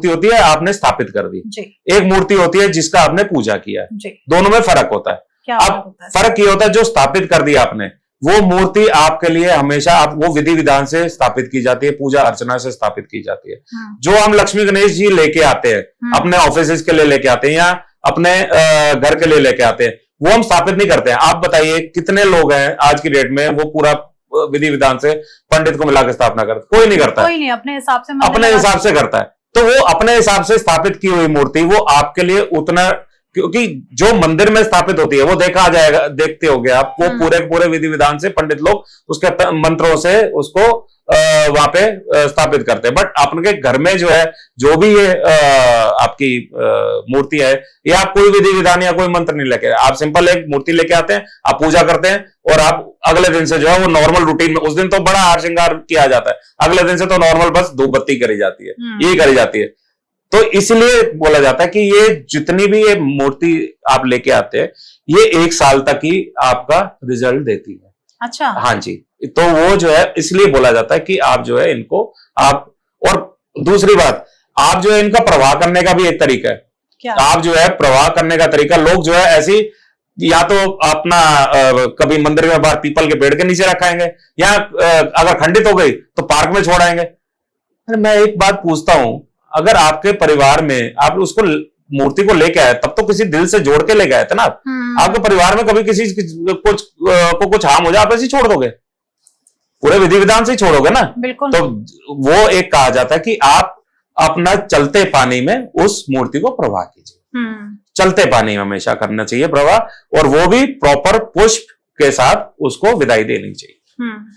B: होती है आपने स्थापित कर दी जी। एक मूर्ति होती है जिसका आपने पूजा किया जी। दोनों में फर्क होता है।
A: क्या
B: अब फर्क ये होता है, जो स्थापित कर दिया आपने वो मूर्ति आपके लिए हमेशा वो विधि विधान से स्थापित की जाती है, पूजा अर्चना से स्थापित की जाती है। जो हम लक्ष्मी गणेश जी लेके आते हैं अपने ऑफिस के लिए लेके आते हैं या अपने घर के लिए लेके आते हैं, वो हम स्थापित नहीं करते हैं। आप बताइए कितने लोग हैं आज की डेट में वो पूरा विधि विधान से पंडित को मिलाकर स्थापना करते? कोई नहीं करता,
A: कोई नहीं, अपने हिसाब से
B: करता है। तो वो अपने हिसाब से स्थापित की हुई मूर्ति वो आपके लिए उतना, क्योंकि जो मंदिर में स्थापित होती है वो देखा जाएगा, देखते होगे आप, वो पूरे विधि विधान से पंडित लोग उसके मंत्रों से उसको वहां पे स्थापित करते हैं। बट आपके घर में जो है, जो भी ये आपकी मूर्ति है, ये आप कोई विधि विधान या कोई मंत्र नहीं लेके, आप सिंपल एक मूर्ति लेके आते हैं, आप पूजा करते हैं और आप अगले दिन से जो है वो नॉर्मल रूटीन में, उस दिन तो बड़ा हार श्रृंगार किया जाता है, अगले दिन से तो नॉर्मल बस धूप बत्ती करी जाती है, यही करी जाती है। तो इसलिए बोला जाता है कि ये जितनी भी ये मूर्ति आप लेके आते हैं, ये 1 साल तक ही आपका रिजल्ट देती है।
A: अच्छा।
B: हाँ जी, तो वो जो है इसलिए बोला जाता है कि आप जो है इनको आप, और दूसरी बात, आप जो है इनका प्रवाह करने का भी एक तरीका है।
A: क्या?
B: आप जो है प्रवाह करने का तरीका, लोग जो है ऐसी, या तो अपना कभी मंदिर में बाहर पीपल के पेड़ के नीचे रखाएंगे, या अगर खंडित हो गई तो पार्क में छोड़ आएंगे। मैं एक बात पूछता हूं, अगर आपके परिवार में आप उसको मूर्ति को लेके आए, तब तो किसी दिल से जोड़ के लेके आए थे ना। आपके परिवार में कभी किसी कुछ हार्म हो जाए, आप ऐसे छोड़ दोगे? पूरे विधि विधान से ही छोड़ोगे ना।
A: बिल्कुल।
B: तो वो एक कहा जाता है कि आप अपना चलते पानी में उस मूर्ति को प्रवाह कीजिए। चलते पानी में हमेशा करना चाहिए प्रवाह, और वो भी प्रॉपर पुष्प के साथ उसको विदाई देनी चाहिए।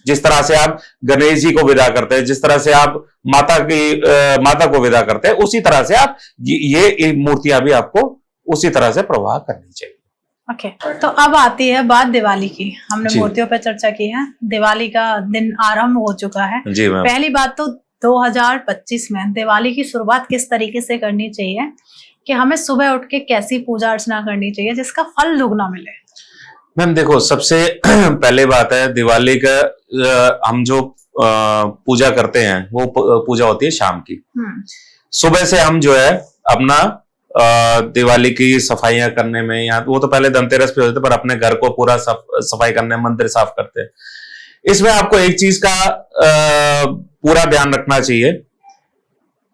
B: जिस तरह से आप गणेश जी को विदा करते हैं, जिस तरह से आप माता को विदा करते हैं, उसी तरह से आप ये मूर्तियां भी आपको उसी तरह से प्रवाह करनी चाहिए।
A: ओके, तो अब आती है बात दिवाली की। हमने
B: जी।
A: मूर्तियों पर चर्चा की है, दिवाली का दिन आरंभ हो चुका है।
B: जी मैम।
A: पहली बात तो 2025 में दिवाली की शुरुआत किस तरीके से करनी चाहिए, कि हमें सुबह उठ के कैसी पूजा अर्चना करनी चाहिए जिसका फल दुगना मिले?
B: मैम देखो, सबसे पहले बात है, दिवाली का हम जो पूजा करते हैं वो पूजा होती है शाम की। सुबह से हम जो है अपना दिवाली की सफाइयां करने में, या वो तो पहले धनतेरस पे होते पर अपने घर को पूरा सफाई करने में, मंदिर साफ करते हैं। इसमें आपको एक चीज का पूरा ध्यान रखना चाहिए।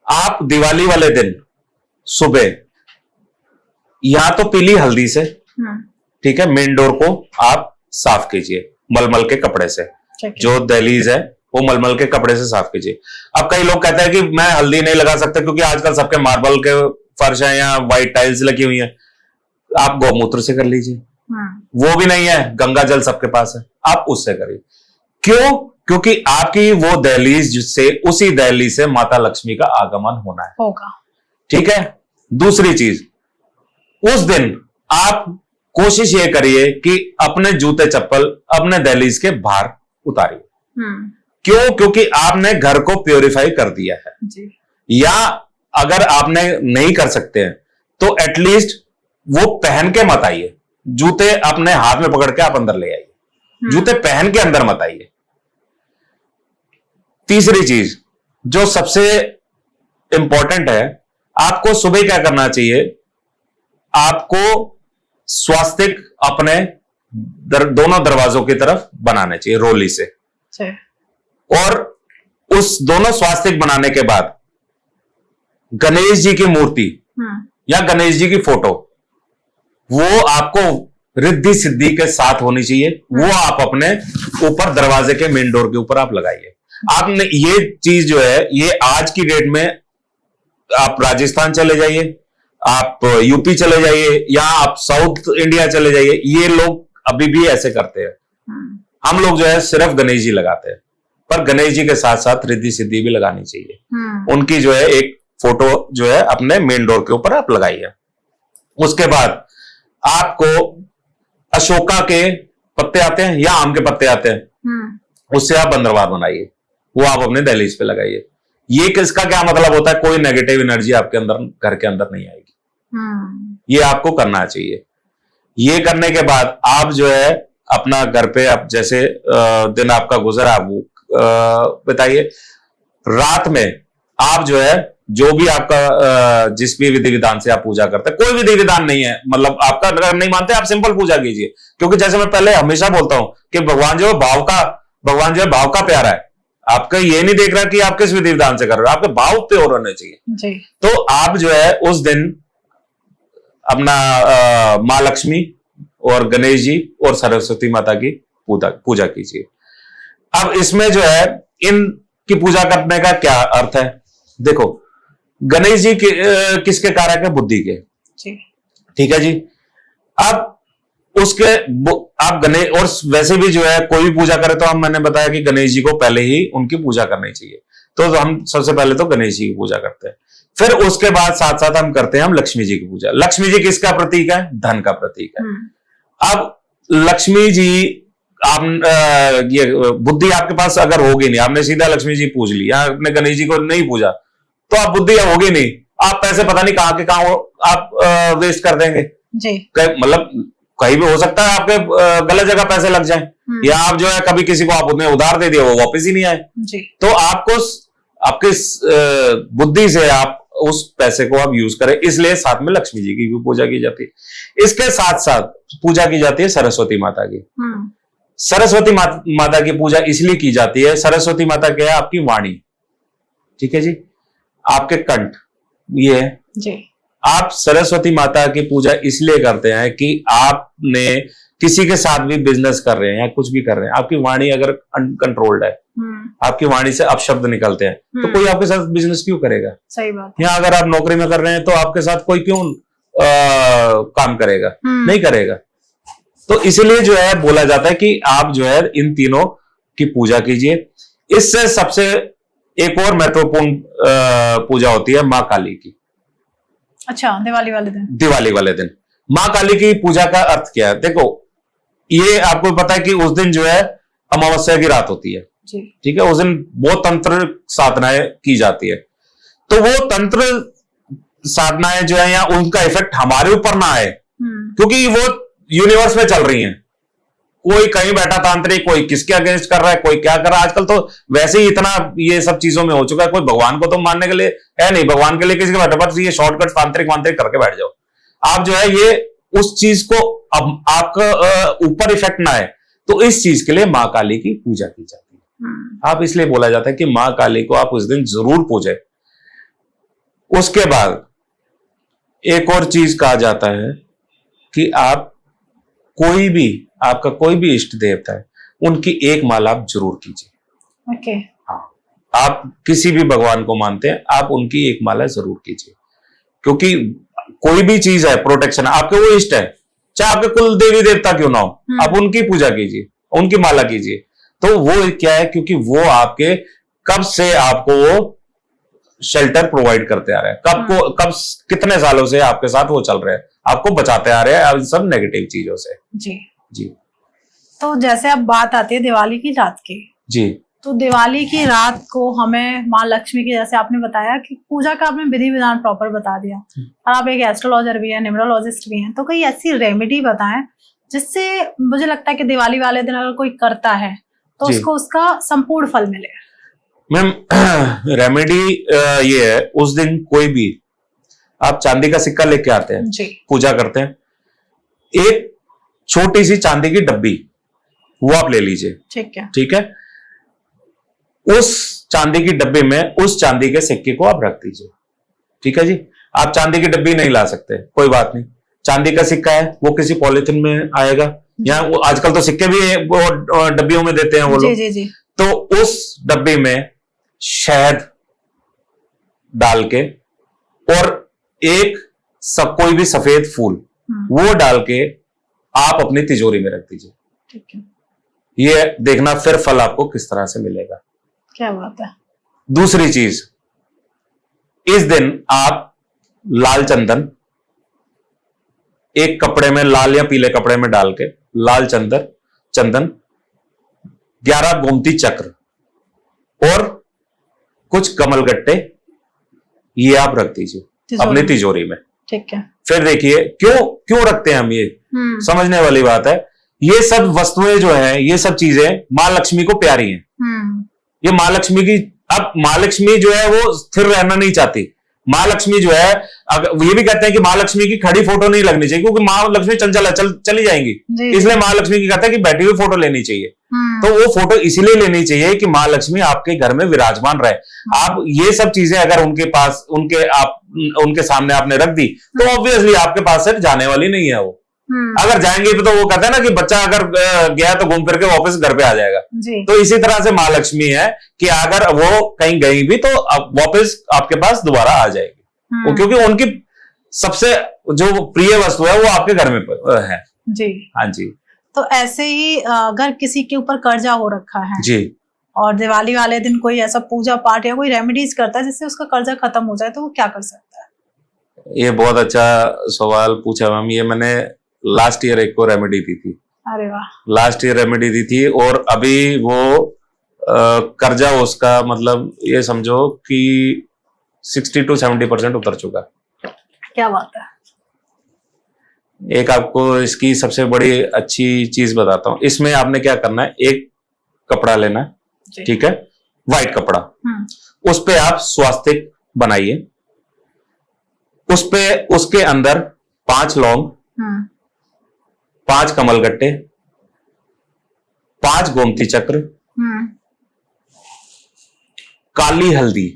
B: आप दिवाली वाले दिन सुबह या तो पीली हल्दी से, ठीक है, मेन डोर को आप साफ कीजिए मलमल के कपड़े से। जो दहलीज है वो मलमल के कपड़े से साफ कीजिए। अब कई लोग कहते हैं कि मैं हल्दी नहीं लगा सकता क्योंकि आजकल सबके मार्बल के फर्श है या व्हाइट टाइल्स लगी हुई है। आप गौमूत्र से कर लीजिए। वो भी नहीं है, गंगा जल सबके पास है, आप उससे करिए। क्यों? क्योंकि आपकी वो दहलीज जिससे, उसी दहलीज से माता लक्ष्मी का आगमन होना है, होगा। ठीक है। दूसरी चीज, उस दिन आप कोशिश ये करिए कि अपने जूते चप्पल अपने दहलीज के बाहर उतारिए। क्यों? क्योंकि आपने घर को प्योरीफाई कर दिया है जी। या अगर आपने नहीं कर सकते हैं तो एटलीस्ट वो पहन के मत आइए। जूते अपने हाथ में पकड़ के आप अंदर ले आइए, जूते पहन के अंदर मत आइए। तीसरी चीज जो सबसे इंपॉर्टेंट है, आपको सुबह क्या करना चाहिए, आपको स्वास्तिक अपने दोनों दरवाजों की तरफ बनाने चाहिए रोली से। और उस दोनों स्वास्तिक बनाने के बाद गणेश जी की मूर्ति या गणेश जी की फोटो, वो आपको रिद्धि सिद्धि के साथ होनी चाहिए। वो आप अपने ऊपर दरवाजे के मेन डोर के ऊपर आप लगाइए। आपने ये चीज जो है, ये आज की डेट में आप राजस्थान चले जाइए, आप यूपी चले जाइए, या आप साउथ इंडिया चले जाइए, ये लोग अभी भी ऐसे करते हैं। हम लोग जो है सिर्फ गणेश जी लगाते हैं, पर गणेश जी के साथ साथ रिद्धि सिद्धि भी लगानी चाहिए। उनकी जो है एक फोटो जो है अपने मेन डोर के ऊपर आप लगाइए। उसके बाद आपको अशोका के पत्ते आते हैं या आम के पत्ते आते हैं, उससे आप बंदरवार बनाइए, वो आप अपने दहलीज पे लगाइए। ये किसका क्या मतलब होता है, कोई नेगेटिव एनर्जी आपके अंदर, घर के अंदर नहीं आएगी। ये आपको करना चाहिए। ये करने के बाद आप जो है अपना घर पे, आप जैसे दिन आपका गुजरा वो बताइए। रात में आप जो है जो भी आपका जिस भी विधि विधान से आप पूजा करते हैं, कोई विधि विधान नहीं है, मतलब आपका अगर नहीं मानते आप सिंपल पूजा कीजिए। क्योंकि जैसे मैं पहले हमेशा बोलता हूं कि भगवान जो है भाव का प्यारा है। आपका ये नहीं देख रहा कि आप किस विधि विधान से कर रहे हो, आपके भाव प्योर होने चाहिए जी। तो आप जो है उस दिन अपना माँ लक्ष्मी और गणेश जी और सरस्वती माता की पूजा कीजिए। अब इसमें जो है इनकी पूजा करने का क्या अर्थ है, देखो गणेश जी किसके कारक है, बुद्धि के, ठीक है जी। अब उसके आप गणेश, और वैसे भी जो है कोई भी पूजा करे तो हम, मैंने बताया कि गणेश जी को पहले ही उनकी पूजा करनी चाहिए, तो हम सबसे पहले तो गणेश जी की पूजा करते हैं। फिर उसके बाद साथ साथ हम करते हैं हम लक्ष्मी जी की पूजा। लक्ष्मी जी किसका प्रतीक है, धन का प्रतीक है। अब लक्ष्मी जी आप ये बुद्धि आपके पास अगर होगी नहीं, आपने सीधा लक्ष्मी जी पूज ली या आपने गणेश जी को नहीं पूजा, तो आप बुद्धि होगी नहीं, आप पैसे पता नहीं कहाँ के कहाँ आप वेस्ट कर देंगे।
A: जी।
B: मतलब कहीं भी हो सकता है आपके गलत जगह पैसे लग जाएं, या आप जो है कभी किसी को आप उतने उधार दे दिए वो वापस ही नहीं आए।
A: जी।
B: तो आपको आपके बुद्धि से आप उस पैसे को आप यूज करें, इसलिए साथ में लक्ष्मी जी की भी पूजा की जाती है। इसके साथ साथ पूजा की जाती है सरस्वती माता की। सरस्वती माता की पूजा इसलिए की जाती है, सरस्वती माता क्या है? आपकी वाणी, ठीक है जी, आपके कंठ, ये है
A: जी।
B: आप सरस्वती माता की पूजा इसलिए करते हैं कि आपने किसी के साथ भी बिजनेस कर रहे हैं या कुछ भी कर रहे हैं, आपकी वाणी अगर अनकंट्रोल्ड है, आपकी वाणी से अपशब्द निकलते हैं, तो कोई आपके साथ बिजनेस क्यों करेगा?
A: सही बात।
B: या अगर आप नौकरी में कर रहे हैं तो आपके साथ कोई क्यों काम करेगा? नहीं करेगा। तो इसलिए जो है बोला जाता है कि आप जो है इन तीनों की पूजा कीजिए। इससे सबसे एक और महत्वपूर्ण पूजा होती है मां काली की।
A: अच्छा, दिवाली वाले दिन।
B: दिवाली वाले दिन मां काली की पूजा का अर्थ क्या है? देखो, ये आपको पता है कि उस दिन जो है अमावस्या की रात होती है, ठीक है, उस दिन बहुत तंत्र साधनाएं की जाती है। तो वो तंत्र साधनाएं जो है या उनका इफेक्ट हमारे ऊपर ना आए, क्योंकि वो यूनिवर्स में चल रही हैं। कोई कहीं बैठा तांत्रिक, कोई किसके अगेंस्ट कर रहा है, कोई क्या कर रहा है। आजकल तो वैसे ही इतना ये सब चीजों में हो चुका है, कोई भगवान को तो मानने के लिए है नहीं, भगवान के लिए किसी के बैठे, बस ये शॉर्टकट तांत्रिक वांत्रिक करके बैठ जाओ। आप जो है ये उस चीज को अब आपका ऊपर इफेक्ट ना आए, तो इस चीज के लिए मां काली की पूजा की जाती है। आप इसलिए बोला जाता है कि मां काली को आप उस दिन जरूर पूजें। उसके बाद एक और चीज कहा जाता है कि आप कोई भी, आपका कोई भी इष्ट देवता है, उनकी एक माला आप जरूर कीजिए।
A: ओके।
B: हाँ, आप किसी भी भगवान को मानते हैं, आप उनकी एक माला जरूर कीजिए, क्योंकि कोई भी चीज है प्रोटेक्शन, आपके वो इष्ट है, चाहे आपके कुल देवी देवता क्यों ना हो, आप उनकी पूजा कीजिए, उनकी माला कीजिए। तो वो क्या है? क्योंकि वो आपके कब से आपको वो शेल्टर प्रोवाइड करते आ रहे हैं, कब कितने सालों से आपके साथ वो चल रहे हैं, आपको बचाते आ रहे हैं इन सब नेगेटिव चीजों से।
A: जी
B: जी।
A: तो जैसे अब बात आती है दिवाली की रात की। जी। तो दिवाली की रात को हमें माँ लक्ष्मी की, जैसे आपने बताया कि पूजा का आपने विधि विधान प्रॉपर बता दिया, और आप एक एस्ट्रोलॉजर भी हैं, न्यूमरोलॉजिस्ट भी हैं, तो कोई ऐसी रेमेडी बताएं जिससे मुझे लगता है कि दिवाली वाले दिन अगर कोई करता है तो उसको उसका संपूर्ण फल मिले।
B: मैम, रेमेडी ये है, उस दिन कोई भी आप चांदी का सिक्का लेके आते हैं जी, पूजा करते हैं, एक छोटी सी चांदी की डब्बी वो आप ले लीजिए। ठीक है। उस चांदी की डब्बी में उस चांदी के सिक्के को आप रख दीजिए। ठीक है जी। आप चांदी की डब्बी नहीं ला सकते, कोई बात नहीं, चांदी का सिक्का है, वो किसी पॉलिथीन में आएगा, या वो आजकल तो सिक्के भी वो डब्बियों में देते हैं वो लोग। जी। तो उस डब्बी में शहद डाल के और एक कोई भी सफेद फूल वो डाल के आप अपनी तिजोरी में रख दीजिए। ठीक है। ये देखना फिर फल आपको किस तरह से मिलेगा।
A: क्या बात है।
B: दूसरी चीज, इस दिन आप लाल चंदन एक कपड़े में, लाल या पीले कपड़े में डाल के लाल चंदन 11 गोमती चक्र और कुछ कमलगट्टे ये आप रख दीजिए अपनी तिजोरी में। ठीक है। फिर देखिए क्यों रखते हैं हम, ये समझने वाली बात है। ये सब वस्तुएं जो है, ये सब चीजें मां लक्ष्मी को प्यारी हैं। ये मां लक्ष्मी की, अब मां लक्ष्मी जो है वो स्थिर रहना नहीं चाहती। मां लक्ष्मी जो है, अगर ये भी कहते हैं कि मां लक्ष्मी की खड़ी फोटो नहीं लगनी चाहिए, क्योंकि मां लक्ष्मी चंचल है, चली जाएंगी, इसलिए मां लक्ष्मी की कहते हैं कि बैठी हुई फोटो लेनी चाहिए। तो वो फोटो इसीलिए लेनी चाहिए कि मां लक्ष्मी आपके घर में विराजमान रहे। आप ये सब चीजें अगर उनके पास, उनके सामने आपने रख दी, तो ऑब्वियसली आपके पास से जाने वाली नहीं है वो। अगर जाएंगे तो वो कहते हैं ना कि बच्चा अगर गया तो घूम फिर के वापस घर पे आ जाएगा। तो इसी तरह से मां लक्ष्मी है कि अगर वो कहीं गई भी तो वापस आपके पास दोबारा आ जाएगी, क्योंकि उनकी सबसे जो प्रिय वस्तु है वो आपके घर में है। जी। हाँ जी।
A: तो ऐसे ही अगर किसी के ऊपर कर्जा हो रखा है जी, और दिवाली वाले दिन कोई ऐसा पूजा पाठ या कोई रेमेडीज करता है जिससे उसका कर्जा खत्म हो जाए, तो वो क्या कर सकता है?
B: ये बहुत अच्छा सवाल पूछा मैम। ये मैंने लास्ट ईयर एक को रेमेडी दी थी।
A: अरे वाह।
B: लास्ट ईयर रेमेडी दी थी, और अभी वो कर्जा उसका, मतलब ये समझो कि 60 to 70% उतर चुका है।
A: क्या बात है।
B: एक आपको इसकी सबसे बड़ी अच्छी चीज बताता हूं। इसमें आपने क्या करना है, एक कपड़ा लेना है,
A: जी।
B: ठीक है, व्हाइट कपड़ा, उस पे आप स्वास्तिक बनाइए, उस पे उसके अंदर 5 लौंग, 5 कमलगट्टे, 5 गोमती चक्र, काली हल्दी,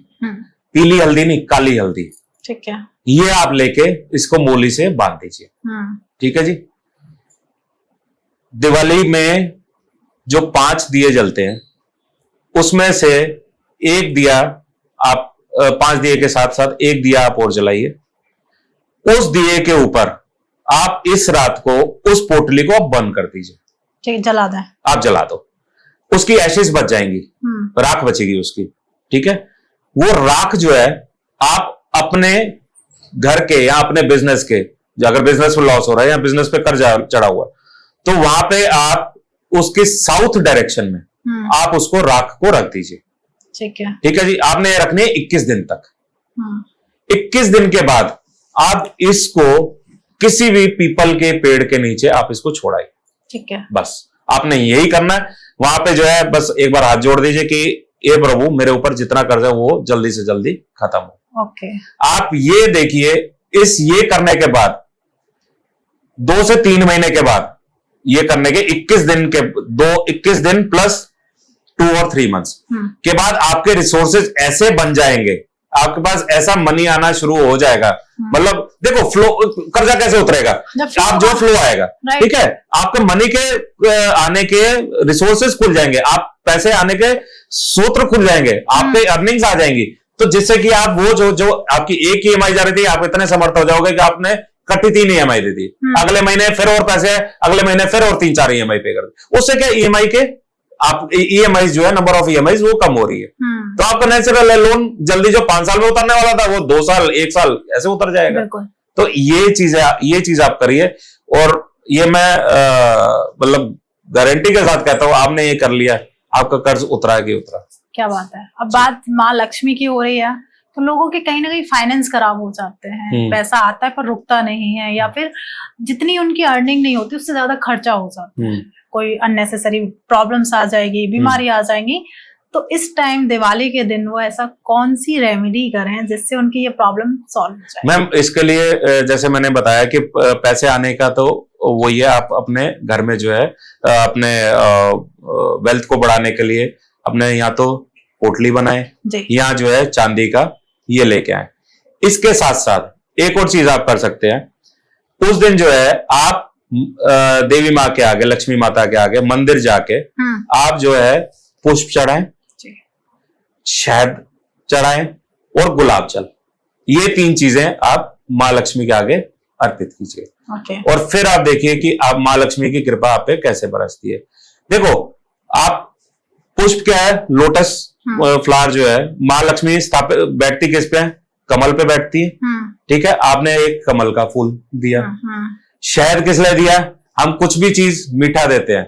B: पीली हल्दी नहीं, काली हल्दी,
A: ठीक है,
B: ये आप लेके इसको मूली से बांध दीजिए। ठीक है जी। दिवाली में जो 5 दिए जलते हैं उसमें से एक दिया आप 5 दिए के साथ साथ एक दिया आप और जलाइए। उस दिए के ऊपर आप इस रात को उस पोटली को आप बंद कर दीजिए।
A: ठीक, जला दें, आप
B: जला दो, उसकी एशेस बच जाएंगी, राख बचेगी उसकी। ठीक है, वो राख जो है आप अपने घर के या अपने बिजनेस के, अगर बिजनेस में लॉस हो रहा है या बिजनेस पे कर्जा चढ़ा हुआ तो वहां पे आप उसके साउथ डायरेक्शन में आप उसको राख को रख दीजिए।
A: ठीक है,
B: ठीक है जी। आपने रखने 21 दिन तक। 21 दिन के बाद आप इसको किसी भी पीपल के पेड़ के नीचे आप इसको छोड़ाइए।
A: ठीक है,
B: बस आपने यही करना है। वहां पे जो है बस एक बार हाथ जोड़ दीजिए कि ये प्रभु मेरे ऊपर जितना कर्ज है वो जल्दी से जल्दी खत्म हो।
A: ओके।
B: आप ये देखिए, ये करने के बाद 2 से 3 महीने के बाद, ये करने के 21 दिन के 21 दिन प्लस 2 और 3 मंथ्स के बाद आपके रिसोर्सेज ऐसे बन जाएंगे, आपके पास ऐसा मनी आना शुरू हो जाएगा। मतलब देखो फ्लो, कर्जा कैसे उतरेगा, आप जो फ्लो आएगा, ठीक है, आपके मनी के आने के रिसोर्सेज खुल जाएंगे, आप पैसे आने के सूत्र खुल जाएंगे, आपके अर्निंग्स आ जाएंगी। तो जिससे कि आप वो जो आपकी एक ईएमआई जा रही थी, आप इतने समर्थ हो जाओगे कि आपने कटी 3 ईएमआई दे दी, अगले महीने फिर और पैसे, अगले महीने फिर और 3-4 ईएमआई पे कर दी। उससे क्या ईएमआई के आप ईएमआई जो है, नंबर ऑफ ईएमआई वो कम हो रही है। तो आपका नेचुरल लोन जल्दी जो 5 साल में उतरने वाला था वो 2 साल 1 साल ऐसे उतर जाएगा। तो ये चीज आप करिए। और ये मैं मतलब गारंटी के साथ कहता हूं, आपने ये कर लिया, आपका कर्ज उतरा कि उतरा।
A: क्या बात है। अब बात माँ लक्ष्मी की हो रही है तो लोगों के कहीं ना कहीं फाइनेंस खराब हो जाते हैं, पैसा आता है पर रुकता नहीं है, या फिर जितनी उनकी अर्निंग नहीं होती उससे ज्यादा खर्चा हो जाता है, कोई अननेसेसरी प्रॉब्लम्स आ जाएगी, बीमारी आ जाएंगी। तो इस टाइम दिवाली के दिन वो ऐसा कौन सी रेमेडी करें जिससे उनकी ये प्रॉब्लम सॉल्व हो जाए?
B: मैम इसके लिए जैसे मैंने बताया कि पैसे आने का तो वही है, आप अपने घर में जो है अपने वेल्थ को बढ़ाने के लिए अपने या तो पोटली बनाए या जो है चांदी का ये लेके आए। इसके साथ साथ एक और चीज आप कर सकते हैं। उस दिन जो है आप देवी माँ के आगे, लक्ष्मी माता के आगे मंदिर जाके आप जो है पुष्प चढ़ाएं, शहद चढ़ाएं और गुलाब जल, ये 3 चीजें आप माँ लक्ष्मी के आगे अर्पित कीजिए। और फिर आप देखिए कि आप माँ लक्ष्मी की कृपा आप पे कैसे बरसती है। देखो आप पुष्प क्या है, लोटस फ्लावर जो है, माँ लक्ष्मी स्थापित बैठती किस पे है, कमल पे बैठती है। ठीक है, आपने एक कमल का फूल दिया। शहद किस लिए दिया, हम कुछ भी चीज मीठा देते हैं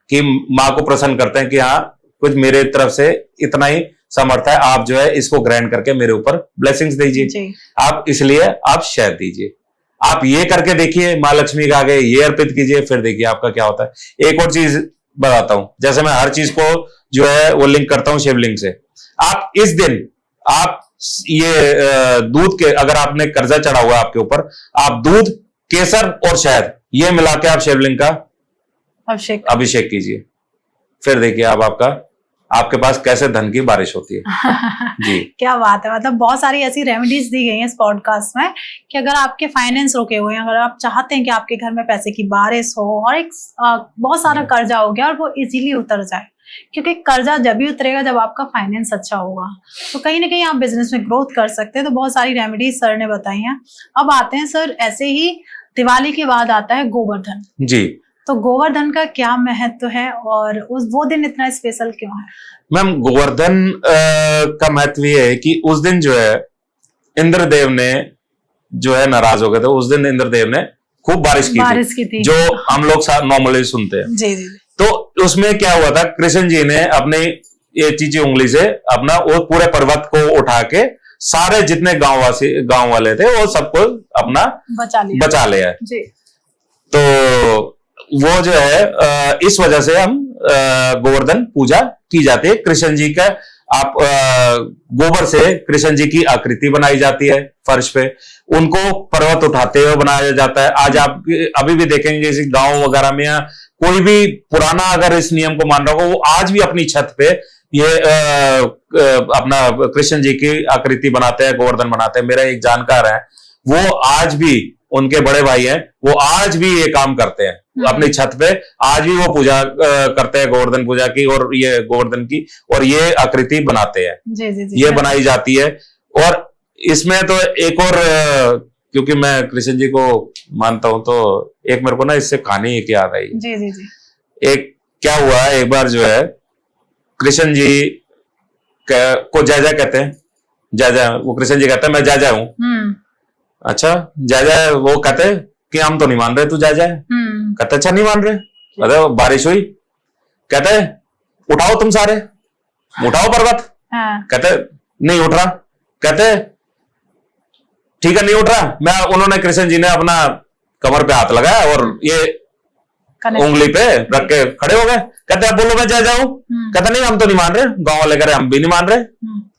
B: कि माँ को प्रसन्न करते हैं कि हाँ कुछ मेरे तरफ से इतना ही समर्थ है, आप जो है इसको ग्रहण करके मेरे ऊपर ब्लेसिंग्स दीजिए, आप इसलिए आप शहद दीजिए। आप ये करके देखिए, माँ लक्ष्मी के आगे ये अर्पित कीजिए, फिर देखिए आपका क्या होता है। एक और चीज बताता हूं, जैसे मैं हर चीज को जो है वो लिंक करता हूं शिवलिंग से। आप इस दिन आप ये दूध के, अगर आपने कर्जा चढ़ा हुआ आपके ऊपर, आप दूध, केसर और शहद ये मिला के आप शिवलिंग का अभिषेक कीजिए, फिर देखिए आपके पास कैसे धन की बारिश होती है। जी
A: क्या बात है। मतलब बहुत सारी ऐसी रेमेडीज दी गई हैं इस पॉडकास्ट में कि अगर आपके फाइनेंस रुके हुए हैं, अगर आप चाहते हैं कि आपके घर में पैसे की बारिश हो और एक बहुत सारा कर्जा हो गया और वो इजीली उतर जाए, क्योंकि कर्जा जब भी उतरेगा जब आपका फाइनेंस अच्छा होगा। तो कहीं ना कहीं आप बिजनेस में ग्रोथ कर सकते हैं। तो बहुत सारी रेमेडीज सर ने बताई हैं। अब आते हैं सर, ऐसे ही दिवाली के बाद आता है गोवर्धन
B: जी।
A: तो गोवर्धन का क्या महत्व है और वो दिन इतना स्पेशल क्यों है?
B: मैम गोवर्धन का महत्व ये है कि उस दिन जो है इंद्रदेव ने जो है नाराज हो गए थे। उस दिन इंद्रदेव ने खूब बारिश की थी, जो हम लोग नॉर्मली सुनते हैं।
A: जी जी।
B: तो उसमें क्या हुआ था, कृष्ण जी ने अपने ये चीची उंगली से अपना वो पूरे पर्वत को उठा के सारे जितने गांव वाले थे वो सबको अपना बचा लिया है
A: जी।
B: तो वो जो है इस वजह से हम गोवर्धन पूजा की जाती है। कृष्ण जी का आप गोबर से कृष्ण जी की आकृति बनाई जाती है फर्श पे, उनको पर्वत उठाते हुए बनाया जाता है। आज आप अभी भी देखेंगे जैसे गांव वगैरह में या कोई भी पुराना अगर इस नियम को मान रहा हो वो आज भी अपनी छत पे ये अपना कृष्ण जी की आकृति बनाते हैं, गोवर्धन बनाते हैं। मेरा एक जानकार है वो आज भी, उनके बड़े भाई हैं, वो आज भी ये काम करते हैं अपनी छत पे, आज भी वो पूजा करते हैं गोवर्धन पूजा की और ये गोवर्धन की, और ये आकृति बनाते हैं।
A: जी, जी, जी,
B: ये बनाई जाती है। और इसमें तो एक और क्योंकि मैं कृष्ण जी को मानता हूं तो एक मेरे को ना इससे कहानी एक याद आई।
A: जी, जी, जी।
B: एक क्या हुआ, एक बार जो है कृष्ण जी को जय जय कहते हैं, जय जय, वो कृष्ण जी कहते हैं मैं जय जय हूं। अच्छा जय जय, वो कहते कि हम तो नहीं मान रहे तू जय जय। कहते अच्छा नहीं मान रहे, कहते बारिश हुई, कहते उठाओ तुम सारे, उठाओ पर्वत। कहते नहीं उठ रहा, कहते ठीक है नहीं उठ रहा। मैं उन्होंने कृष्ण जी ने अपना कमर पे हाथ लगाया और ये उंगली पे रख के खड़े हो गए। कहते अब बोलो मैं जय जाऊं। कहते नहीं हम तो नहीं मान रहे, गांव वाले कह रहे हम भी नहीं मान रहे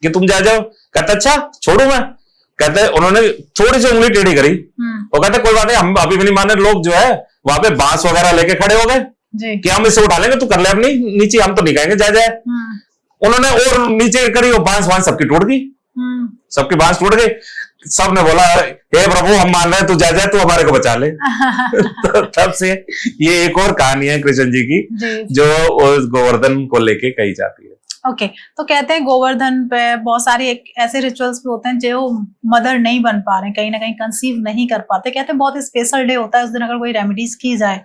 B: कि तुम जय जाओ। कहते अच्छा छोड़ू मैं। कहते उन्होंने थोड़ी सी उंगली टेढ़ी करी, वो कहते कोई बात नहीं हम अभी भी नहीं मान रहे। लोग जो है वहां पे बांस वगैरह लेके खड़े हो गए कि हम इसे उठा लेंगे, तू कर ले अपनी नीचे, हम तो नहीं कहेंगे जय जय। उन्होंने और नीचे करी, वो बांस सबकी टूट गई, सबकी बांस टूट गई। सबने बोला हे प्रभु हम मान रहे हैं, तू जय जय, तू हमारे को बचा ले। तो तब से ये एक और कहानी है कृष्ण जी की जो उस गोवर्धन को लेके कही जाती है।
A: ओके तो कहते हैं गोवर्धन पे बहुत सारे एक ऐसे रिचुअल्स भी होते हैं जो मदर नहीं बन पा रहे, कहीं ना कहीं कंसीव नहीं कर पाते। कहते हैं बहुत स्पेशल डे होता है उस दिन, अगर कोई रेमेडीज की जाए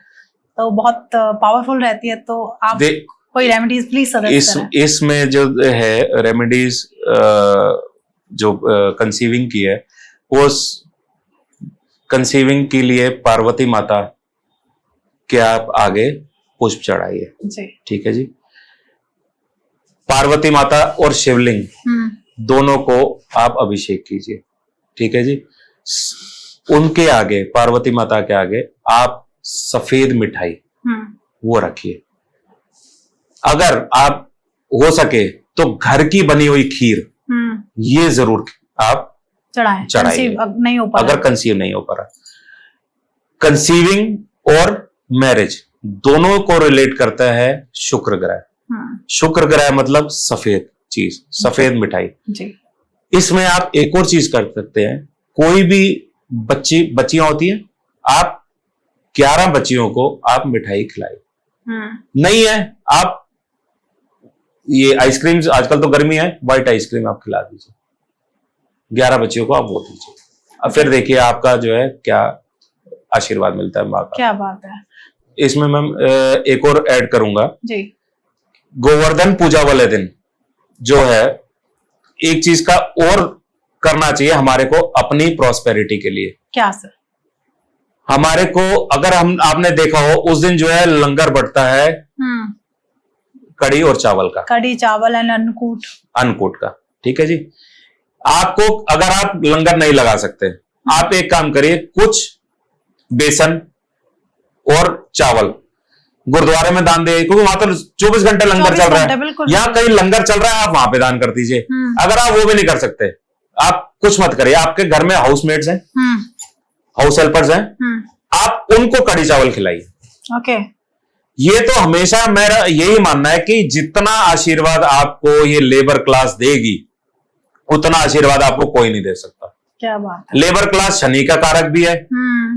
A: तो बहुत पावरफुल रहती है। तो आप कोई रेमेडीज प्लीज सजेस्ट करें।
B: इसमें जो है रेमेडीज जो कंसीविंग की है, उस कंसीविंग के लिए पार्वती माता के आप आगे पुष्प चढ़ाइए, ठीक है जी। पार्वती माता और शिवलिंग दोनों को आप अभिषेक कीजिए, ठीक है जी। उनके आगे, पार्वती माता के आगे आप सफेद मिठाई वो रखिए। अगर आप हो सके तो घर की बनी हुई खीर ये जरूर आप चढ़ाइए
A: नहीं हो पा रहा,
B: अगर कंसीव नहीं हो पा रहा। कंसीविंग और मैरिज दोनों को रिलेट करता है शुक्र ग्रह। शुक्र ग्रह मतलब सफेद चीज, सफेद मिठाई
A: जी।
B: इसमें आप एक और चीज कर सकते हैं, कोई भी बच्चियां होती हैं, आप 11 बच्चियों को आप मिठाई खिलाइए। नहीं है आप ये आइसक्रीम, आजकल तो गर्मी है, व्हाइट आइसक्रीम आप खिला दीजिए, 11 बच्चियों को आप वो दीजिए। अब फिर देखिए आपका जो है क्या आशीर्वाद मिलता है माँ का।
A: क्या बात है।
B: इसमें मैं एक और ऐड करूंगा
A: जी।
B: गोवर्धन पूजा वाले दिन जो है एक चीज का और करना चाहिए हमारे को अपनी प्रॉस्पेरिटी के लिए।
A: क्या सर?
B: हमारे को अगर आपने देखा हो उस दिन जो है लंगर बढ़ता है कड़ी और चावल का,
A: कड़ी चावल एंड अन्नकूट
B: का, ठीक है जी। आपको अगर आप लंगर नहीं लगा सकते, आप एक काम करिए, कुछ बेसन और चावल गुरुद्वारे में दान दे, क्योंकि वहां तो 24 घंटे लंगर चल रहा है, या कहीं लंगर चल रहा है आप वहां पे दान कर दीजिए। अगर आप वो भी नहीं कर सकते, आप कुछ मत करिए, आपके घर में हाउसमेट्स हैं, हाउस हेल्पर्स हैं, आप उनको कड़ी चावल खिलाइए।
A: ओके।
B: ये तो हमेशा मेरा यही मानना है कि जितना आशीर्वाद आपको ये लेबर क्लास देगी उतना आशीर्वाद आपको कोई नहीं दे सकता।
A: क्या बात है।
B: लेबर क्लास शनि का कारक भी है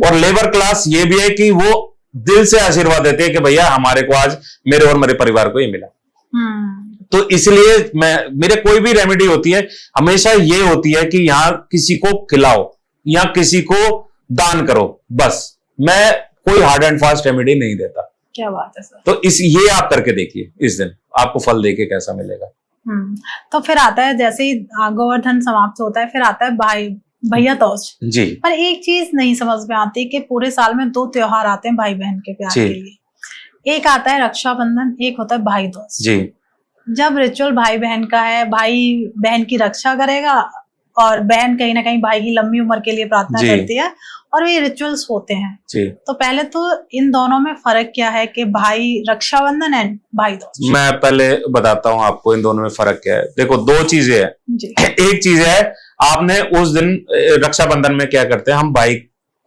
B: और लेबर क्लास ये भी है कि वो दिल से आशीर्वाद देते हैं कि भैया हमारे को आज मेरे और मेरे परिवार को ये मिला। तो इसलिए मेरे कोई भी रेमेडी होती है हमेशा ये होती है कि यहां किसी को खिलाओ या किसी को दान करो, बस। मैं कोई हार्ड एंड फास्ट रेमेडी नहीं देता।
A: क्या बात है सर।
B: तो ये आप करके देखिए, इस दिन आपको फल देके कैसा मिलेगा।
A: तो फिर आता है जैसे ही गोवर्धन समाप्त होता है, फिर आता है भैया दूज
B: जी।
A: पर एक चीज नहीं समझ में आती कि पूरे साल में 2 त्योहार आते हैं भाई बहन के प्यार के लिए। एक आता है रक्षाबंधन, एक होता है भाई दूज जी। जब रिचुअल भाई बहन का है, भाई बहन की रक्षा करेगा और बहन कहीं ना कहीं भाई की लंबी उम्र के लिए प्रार्थना
B: जी।
A: करती है और ये रिचुअल्स होते हैं।
B: जी।
A: तो पहले तो इन दोनों में फर्क क्या है कि भाई रक्षाबंधन एंड भाई दूज?
B: मैं पहले बताता हूँ आपको इन दोनों में फर्क क्या है। देखो, दो चीजें हैं।
A: जी।
B: एक चीज है, आपने उस दिन रक्षाबंधन में क्या करते हैं, हम भाई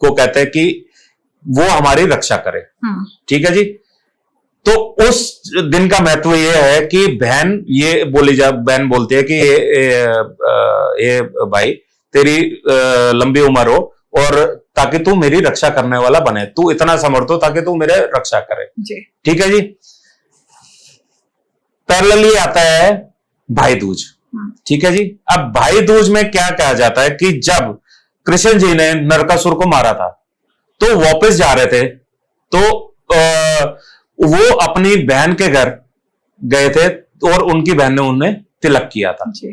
B: को कहते हैं कि वो हमारी रक्षा करे, ठीक है जी। तो उस दिन का महत्व ये है कि बहन बहन बोलती है कि ये भाई तेरी लंबी उम्र हो और ताकि तू मेरी रक्षा करने वाला बने, तू इतना समर्थ हो ताकि तू मेरे रक्षा करे
A: जी।
B: ठीक है जी। पैरेलली आता है भाई दूज, ठीक है जी। अब भाई दूज में क्या कहा जाता है कि जब कृष्ण जी ने नरकासुर को मारा था तो वापस जा रहे थे, तो वो अपनी बहन के घर गए थे और उनकी बहन ने उन्हें तिलक किया था
A: जी।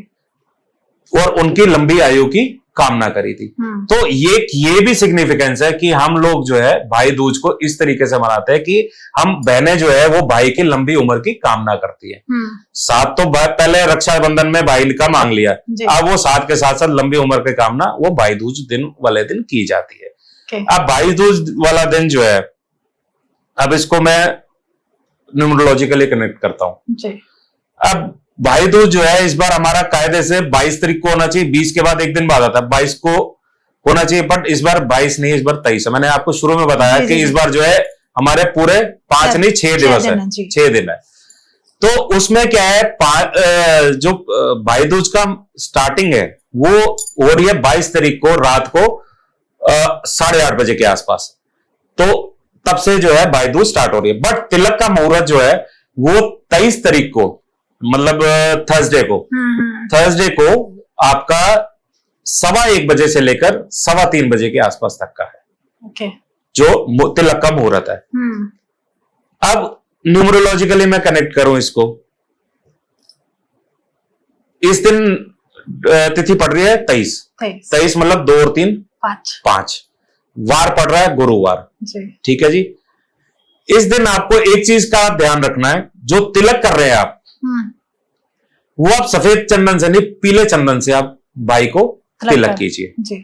B: और उनकी लंबी आयु की कामना करी थी। तो ये भी सिग्निफिकेंस है कि हम लोग जो है भाई दूज को इस तरीके से मनाते हैं कि हम बहनें जो है वो भाई की लंबी उम्र की कामना करती है। साथ तो पहले रक्षाबंधन में भाई का मांग लिया, अब वो साथ के साथ साथ लंबी उम्र की कामना वो भाई दूज दिन वाले दिन की जाती है। अब भाई दूज वाला दिन जो है, अब इसको मैं न्यूमरोलॉजिकली कनेक्ट करता हूं जी। अब भाई दूज जो है इस बार हमारा कायदे से 22 तारीख को होना चाहिए, 20 के बाद एक दिन बाद आता है, 22 को होना चाहिए, बट इस बार 22 नहीं, इस बार 23 है। मैंने आपको शुरू में बताया कि इस बार जो है हमारे पूरे 5 नहीं 6 दिवस है, 6 दिन है। तो उसमें क्या है, जो भाई दूज का स्टार्टिंग है वो हो रही है 22 तारीख को रात को 8:30 बजे के आसपास। तो तब से जो है भाई दूज स्टार्ट हो रही है, बट तिलक का मुहूर्त जो है वो 23 तारीख को, मतलब थर्सडे को आपका 1:15 बजे से लेकर 3:15 बजे के आसपास तक का है जो तिलक का मुहूर्त है। अब न्यूमरोलॉजिकली मैं कनेक्ट करूं इसको, इस दिन तिथि पड़ रही है 23 मतलब 2 और 3 5, वार पड़ रहा है गुरुवार, ठीक है जी। इस दिन आपको एक चीज का ध्यान रखना है, जो तिलक कर रहे हैं आप वो आप सफेद चंदन से नहीं, पीले चंदन से आप भाई को तिलक कीजिए।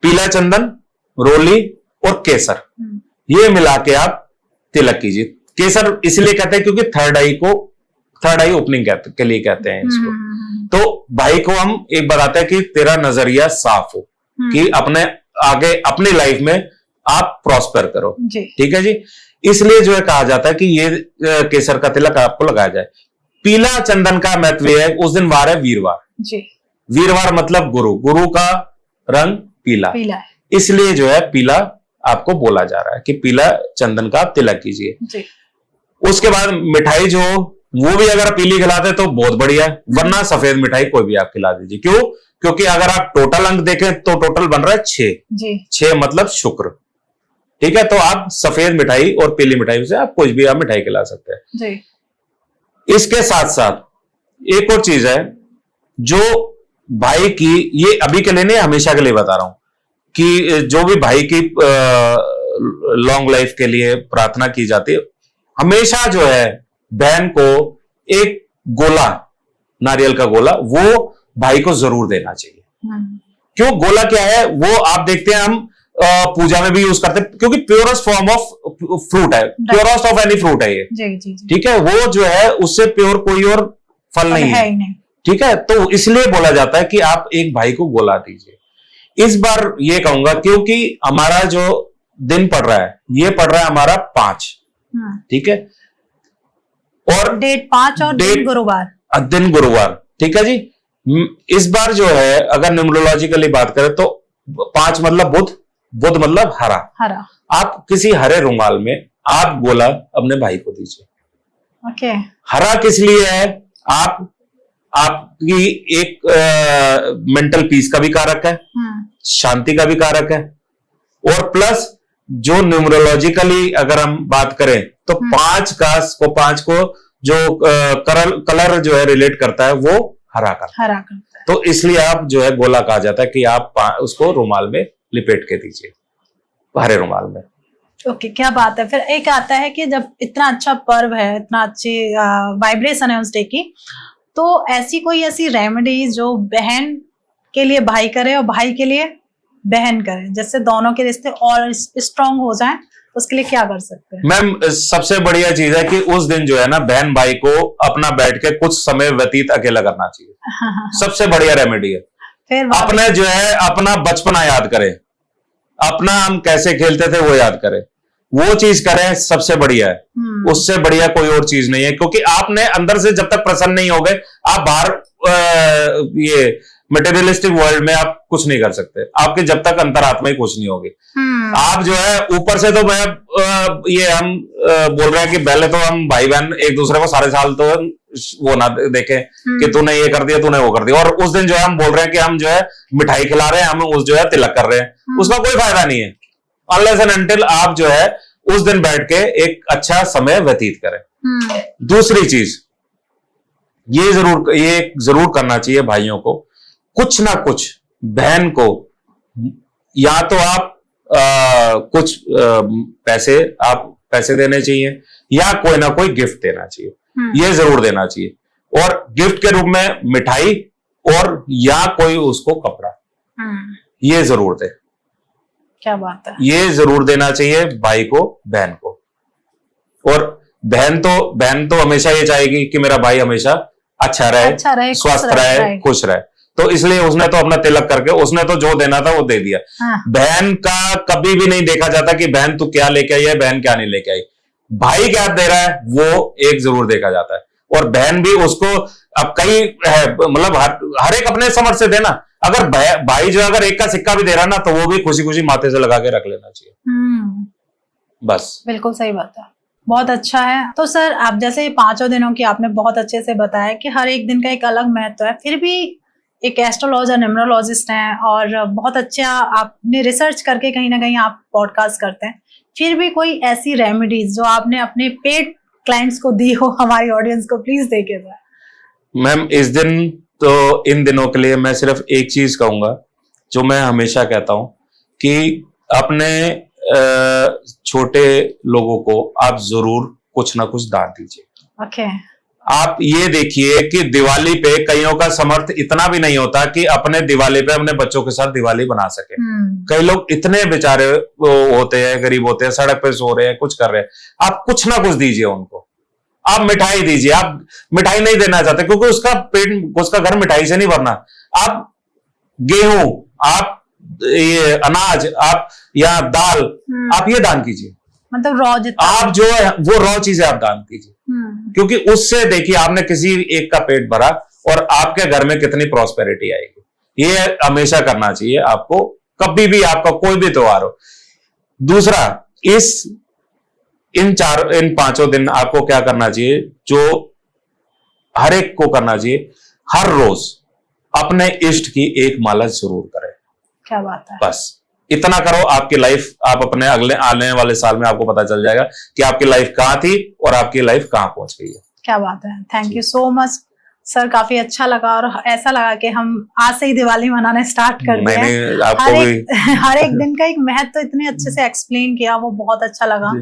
B: पीला चंदन, रोली और केसर ये मिला के आप तिलक कीजिए। केसर इसलिए कहते हैं क्योंकि थर्ड आई ओपनिंग के लिए कहते हैं इसको। तो भाई को हम एक बताते हैं कि तेरा नजरिया साफ हो, कि अपने आगे अपनी लाइफ में आप प्रॉस्पर करो, ठीक है जी। इसलिए जो है कहा जाता है कि ये केसर का तिलक आपको लगाया जाए। पीला चंदन का महत्व है, उस दिन वार है वीरवार जी। वीरवार मतलब गुरु का रंग पीला है, इसलिए जो है पीला आपको बोला जा रहा है कि पीला चंदन का तिलक कीजिए। उसके बाद मिठाई जो वो भी अगर पीली खिलाते तो बहुत बढ़िया है, वरना सफेद मिठाई कोई भी आप खिला दीजिए। क्यों? क्योंकि अगर आप टोटल अंक देखें तो टोटल बन रहा है 6 मतलब शुक्र, ठीक है। तो आप सफेद मिठाई और पीली मिठाई से आप कुछ भी आप मिठाई खिला सकते हैं जी। इसके साथ साथ एक और चीज है जो भाई की, ये अभी के लिए नहीं हमेशा के लिए बता रहा हूं, कि जो भी भाई की लॉन्ग लाइफ के लिए प्रार्थना की जाती है, हमेशा जो है बहन को एक गोला, नारियल का गोला, वो भाई को जरूर देना चाहिए। क्यों? गोला क्या है वो आप देखते हैं, हम पूजा में भी यूज करते हैं, क्योंकि प्योरेस्ट फॉर्म ऑफ फ्रूट है, प्योरेस्ट ऑफ एनी फ्रूट है ये, ठीक है। वो जो है उससे प्योर कोई और फल नहीं है, ठीक है। तो इसलिए बोला जाता है कि आप एक भाई को गोला दीजिए। इस बार ये कहूंगा क्योंकि हमारा जो दिन पड़ रहा है ये पड़ रहा है हमारा 5, ठीक है, और
A: डेट 5 और दिन
B: गुरुवार, ठीक है जी। इस बार जो है अगर न्यूमरोलॉजिकली बात करें तो 5 मतलब बुध मतलब हरा। आप किसी हरे रुमाल में आप गोला अपने भाई को दीजिए। हरा किस लिए है? आपकी एक मेंटल पीस का भी कारक है, शांति का भी कारक है, और प्लस जो न्यूमरोलॉजिकली अगर हम बात करें तो 5 को जो कलर जो है रिलेट करता है वो हरा करता है। तो इसलिए आप जो है गोला कहा जाता है कि आप उसको रुमाल में लिपेट के दीजिए, हरे रुमाल में।
A: ओके, क्या बात है। फिर एक आता है कि जब इतना अच्छा पर्व है, इतना अच्छी वाइब्रेशन है उस डे की, तो ऐसी रेमेडीज जो बहन के लिए भाई करे और भाई के लिए बहन करे, जिससे दोनों के रिश्ते और स्ट्रांग हो जाएं, उसके लिए क्या कर सकते हैं?
B: मैम सबसे बढ़िया चीज है कि उस दिन जो है ना बहन भाई को अपना बैठ के कुछ समय व्यतीत अकेला करना चाहिए। सबसे बढ़िया रेमेडी है।
A: फिर
B: अपने जो है अपना बचपना याद करें, अपना हम कैसे खेलते थे वो याद करें, वो चीज करें, सबसे बढ़िया है। उससे बढ़िया कोई और चीज नहीं है, क्योंकि आपने अंदर से जब तक प्रसन्न नहीं हो गए, आप बाहर ये मटेरियलिस्टिक वर्ल्ड में आप कुछ नहीं कर सकते, आपके जब तक अंतरात्मा ही खुश नहीं होगी। आप जो है ऊपर से तो मैं ये हम बोल रहे हैं कि पहले तो हम भाई बहन एक दूसरे को सारे साल तो वो ना देखें कि तूने ये कर दिया तूने वो कर दिया, और उस दिन जो है हम बोल रहे हैं कि हम जो है मिठाई खिला रहे हैं, हम उस जो है तिलक कर रहे हैं, उसका कोई फायदा नहीं है। अनलेस एंड अनटिल आप जो है उस दिन बैठ के एक अच्छा समय व्यतीत करें। दूसरी चीज ये जरूर करना चाहिए भाइयों को, कुछ ना कुछ बहन को या तो आप कुछ पैसे देने चाहिए या कोई ना कोई गिफ्ट देना चाहिए। ये जरूर देना चाहिए, और गिफ्ट के रूप में मिठाई और या कोई उसको कपड़ा, ये जरूर दे।
A: क्या बात है।
B: ये जरूर देना चाहिए भाई को बहन को। और बहन तो हमेशा ये चाहेगी कि मेरा भाई हमेशा अच्छा रहे, स्वस्थ रहे, खुश रहे, तो इसलिए उसने तो अपना तिलक करके उसने तो जो देना था वो दे दिया। बहन का कभी भी नहीं देखा जाता कि बहन तू क्या लेके आई है, बहन क्या नहीं लेके आई। भाई क्या दे रहा है वो एक जरूर देखा जाता है, और बहन भी उसको अब कई मतलब हर एक अपने समझ से देना। अगर भाई जो अगर एक का सिक्का भी दे रहा ना, तो वो भी खुशी खुशी माथे से लगा के रख लेना चाहिए। बस
A: बिल्कुल सही बात है, बहुत अच्छा है। तो सर आप जैसे 5 दिनों की आपने बहुत अच्छे से बताया कि हर एक दिन का एक अलग महत्व है, फिर भी एक एस्ट्रोलॉजर न्यूमरोलॉजिस्ट हैं और बहुत अच्छा आपने रिसर्च करके कहीं ना कहीं आप पॉडकास्ट करते हैं, फिर भी कोई ऐसी रेमेडीज जो आपने अपने पेड क्लाइंट्स को दी हो हमारी ऑडियंस को, प्लीज देके जाए।
B: मैम इस दिन तो इन दिनों के लिए मैं सिर्फ एक चीज कहूंगा जो मैं हमेशा कहता हूं कि अपने छोटे लोगों को आप जरूर कुछ ना कुछ दान दीजिए।
A: ओके।
B: आप ये देखिए कि दिवाली पे कईयों का समर्थ इतना भी नहीं होता कि अपने दिवाली पे अपने बच्चों के साथ दिवाली बना सके। कई लोग इतने बेचारे होते हैं, गरीब होते हैं, सड़क पे सो रहे हैं, कुछ कर रहे हैं, आप कुछ ना कुछ दीजिए उनको। आप मिठाई दीजिए, आप मिठाई नहीं देना चाहते क्योंकि उसका घर मिठाई से नहीं भरना, आप गेहूं, आप ये अनाज, आप या दाल, आप ये दान कीजिए।
A: मतलब रॉ जितना
B: आप जो है वो रॉ चीजें आप दान कीजिए, क्योंकि उससे देखिए आपने किसी एक का पेट भरा और आपके घर में कितनी प्रॉस्पेरिटी आएगी। ये हमेशा करना चाहिए आपको, कभी भी आपका कोई भी त्योहार हो। दूसरा, इन 5 दिन आपको क्या करना चाहिए, जो हर एक को करना चाहिए, हर रोज अपने इष्ट की एक माला जरूर करें।
A: क्या बात है।
B: बस इतना करो, आपकी लाइफ, आप अपने अगले आने वाले साल में आपको पता चल जाएगा कि आपकी लाइफ कहां थी और आपकी लाइफ कहां पहुंच गई है।
A: क्या बात है, thank you so much sir, काफी अच्छा लगा और ऐसा लगा कि हम आज से ही दिवाली मनाने स्टार्ट कर दिए हैं। हर एक दिन का एक महत्व तो इतने अच्छे से एक्सप्लेन किया, वो बहुत अच्छा लगा।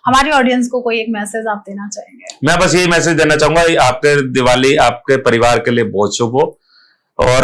A: हमारी ऑडियंस को कोई एक मैसेज आप देना चाहेंगे?
B: मैं बस यही मैसेज देना चाहूंगा, आपके दिवाली आपके परिवार के लिए बहुत शुभ हो और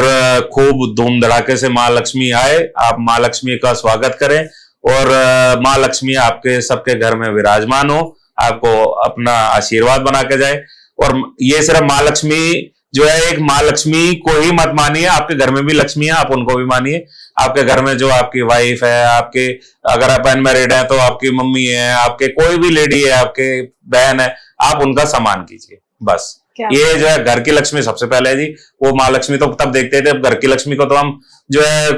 B: खूब धूम धड़ाके से माँ लक्ष्मी आए, आप माँ लक्ष्मी का स्वागत करें और माँ लक्ष्मी आपके सबके घर में विराजमान हो, आपको अपना आशीर्वाद बना के जाए। और ये सिर्फ माँ लक्ष्मी जो है, एक माँ लक्ष्मी को ही मत मानिए, आपके घर में भी लक्ष्मी है, आप उनको भी मानिए। आपके घर में जो आपकी वाइफ है, आपके अगर आप अनमैरिड है तो आपकी मम्मी है, आपके कोई भी लेडी है, आपके बहन है, आप उनका सम्मान कीजिए। बस ये जो है घर की लक्ष्मी सबसे पहले है जी। वो माँ लक्ष्मी तो तब देखते थे, अब घर की लक्ष्मी को तो हम जो है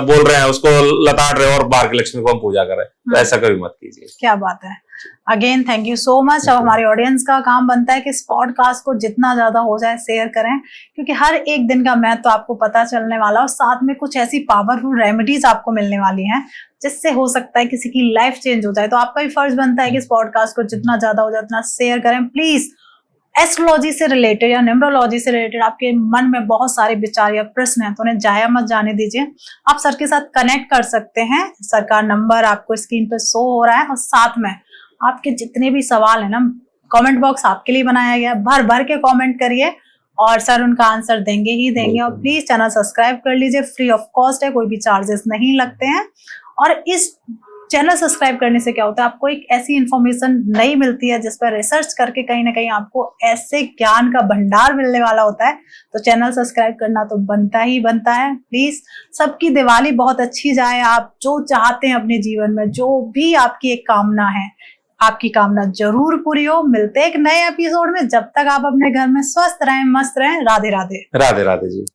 B: बोल रहे हैं उसको लताड़ रहे और बाहर की लक्ष्मी को हम पूजा कर रहे हैं, तो ऐसा कभी मत कीजिए।
A: क्या बात है, again thank you so much. अब हमारे ऑडियंस का काम बनता है कि इस पॉडकास्ट को जितना ज्यादा हो जाए शेयर करें, क्योंकि हर एक दिन का महत्व तो आपको पता चलने वाला और साथ में कुछ ऐसी पावरफुल रेमेडीज आपको मिलने वाली हैं जिससे हो सकता है किसी की लाइफ चेंज हो जाए। तो आपका भी फर्ज बनता है कि इस पॉडकास्ट को जितना ज्यादा हो जाए उतना शेयर करें। प्लीज एस्ट्रोलॉजी से रिलेटेड या न्यूमरोलॉजी से रिलेटेड आपके मन में बहुत सारे विचार या प्रश्न हैं तो उन्हें जाया मत जाने दीजिए। आप सर के साथ कनेक्ट कर सकते हैं, सर का नंबर आपको स्क्रीन पर शो हो रहा है और साथ में आपके जितने भी सवाल है ना, कमेंट बॉक्स आपके लिए बनाया गया है, भर भर के कमेंट करिए और सर उनका आंसर देंगे ही देंगे। और
B: बिल्कुल।
A: प्लीज चैनल सब्सक्राइब कर लीजिए, फ्री ऑफ कॉस्ट है, कोई भी चार्जेस नहीं लगते हैं। और इस चैनल सब्सक्राइब करने से क्या होता है, आपको एक ऐसी इंफॉर्मेशन नहीं मिलती है जिस पर रिसर्च करके कहीं ना कहीं आपको ऐसे ज्ञान का भंडार मिलने वाला होता है। तो चैनल सब्सक्राइब करना तो बनता ही बनता है। प्लीज, सबकी दिवाली बहुत अच्छी जाए। आप जो चाहते हैं अपने जीवन में, जो भी आपकी एक कामना है, आपकी कामना जरूर पूरी हो। मिलते हैं एक नए एपिसोड में। जब तक आप अपने घर में स्वस्थ रहें, मस्त रहें। राधे राधे।
B: राधे राधे जी।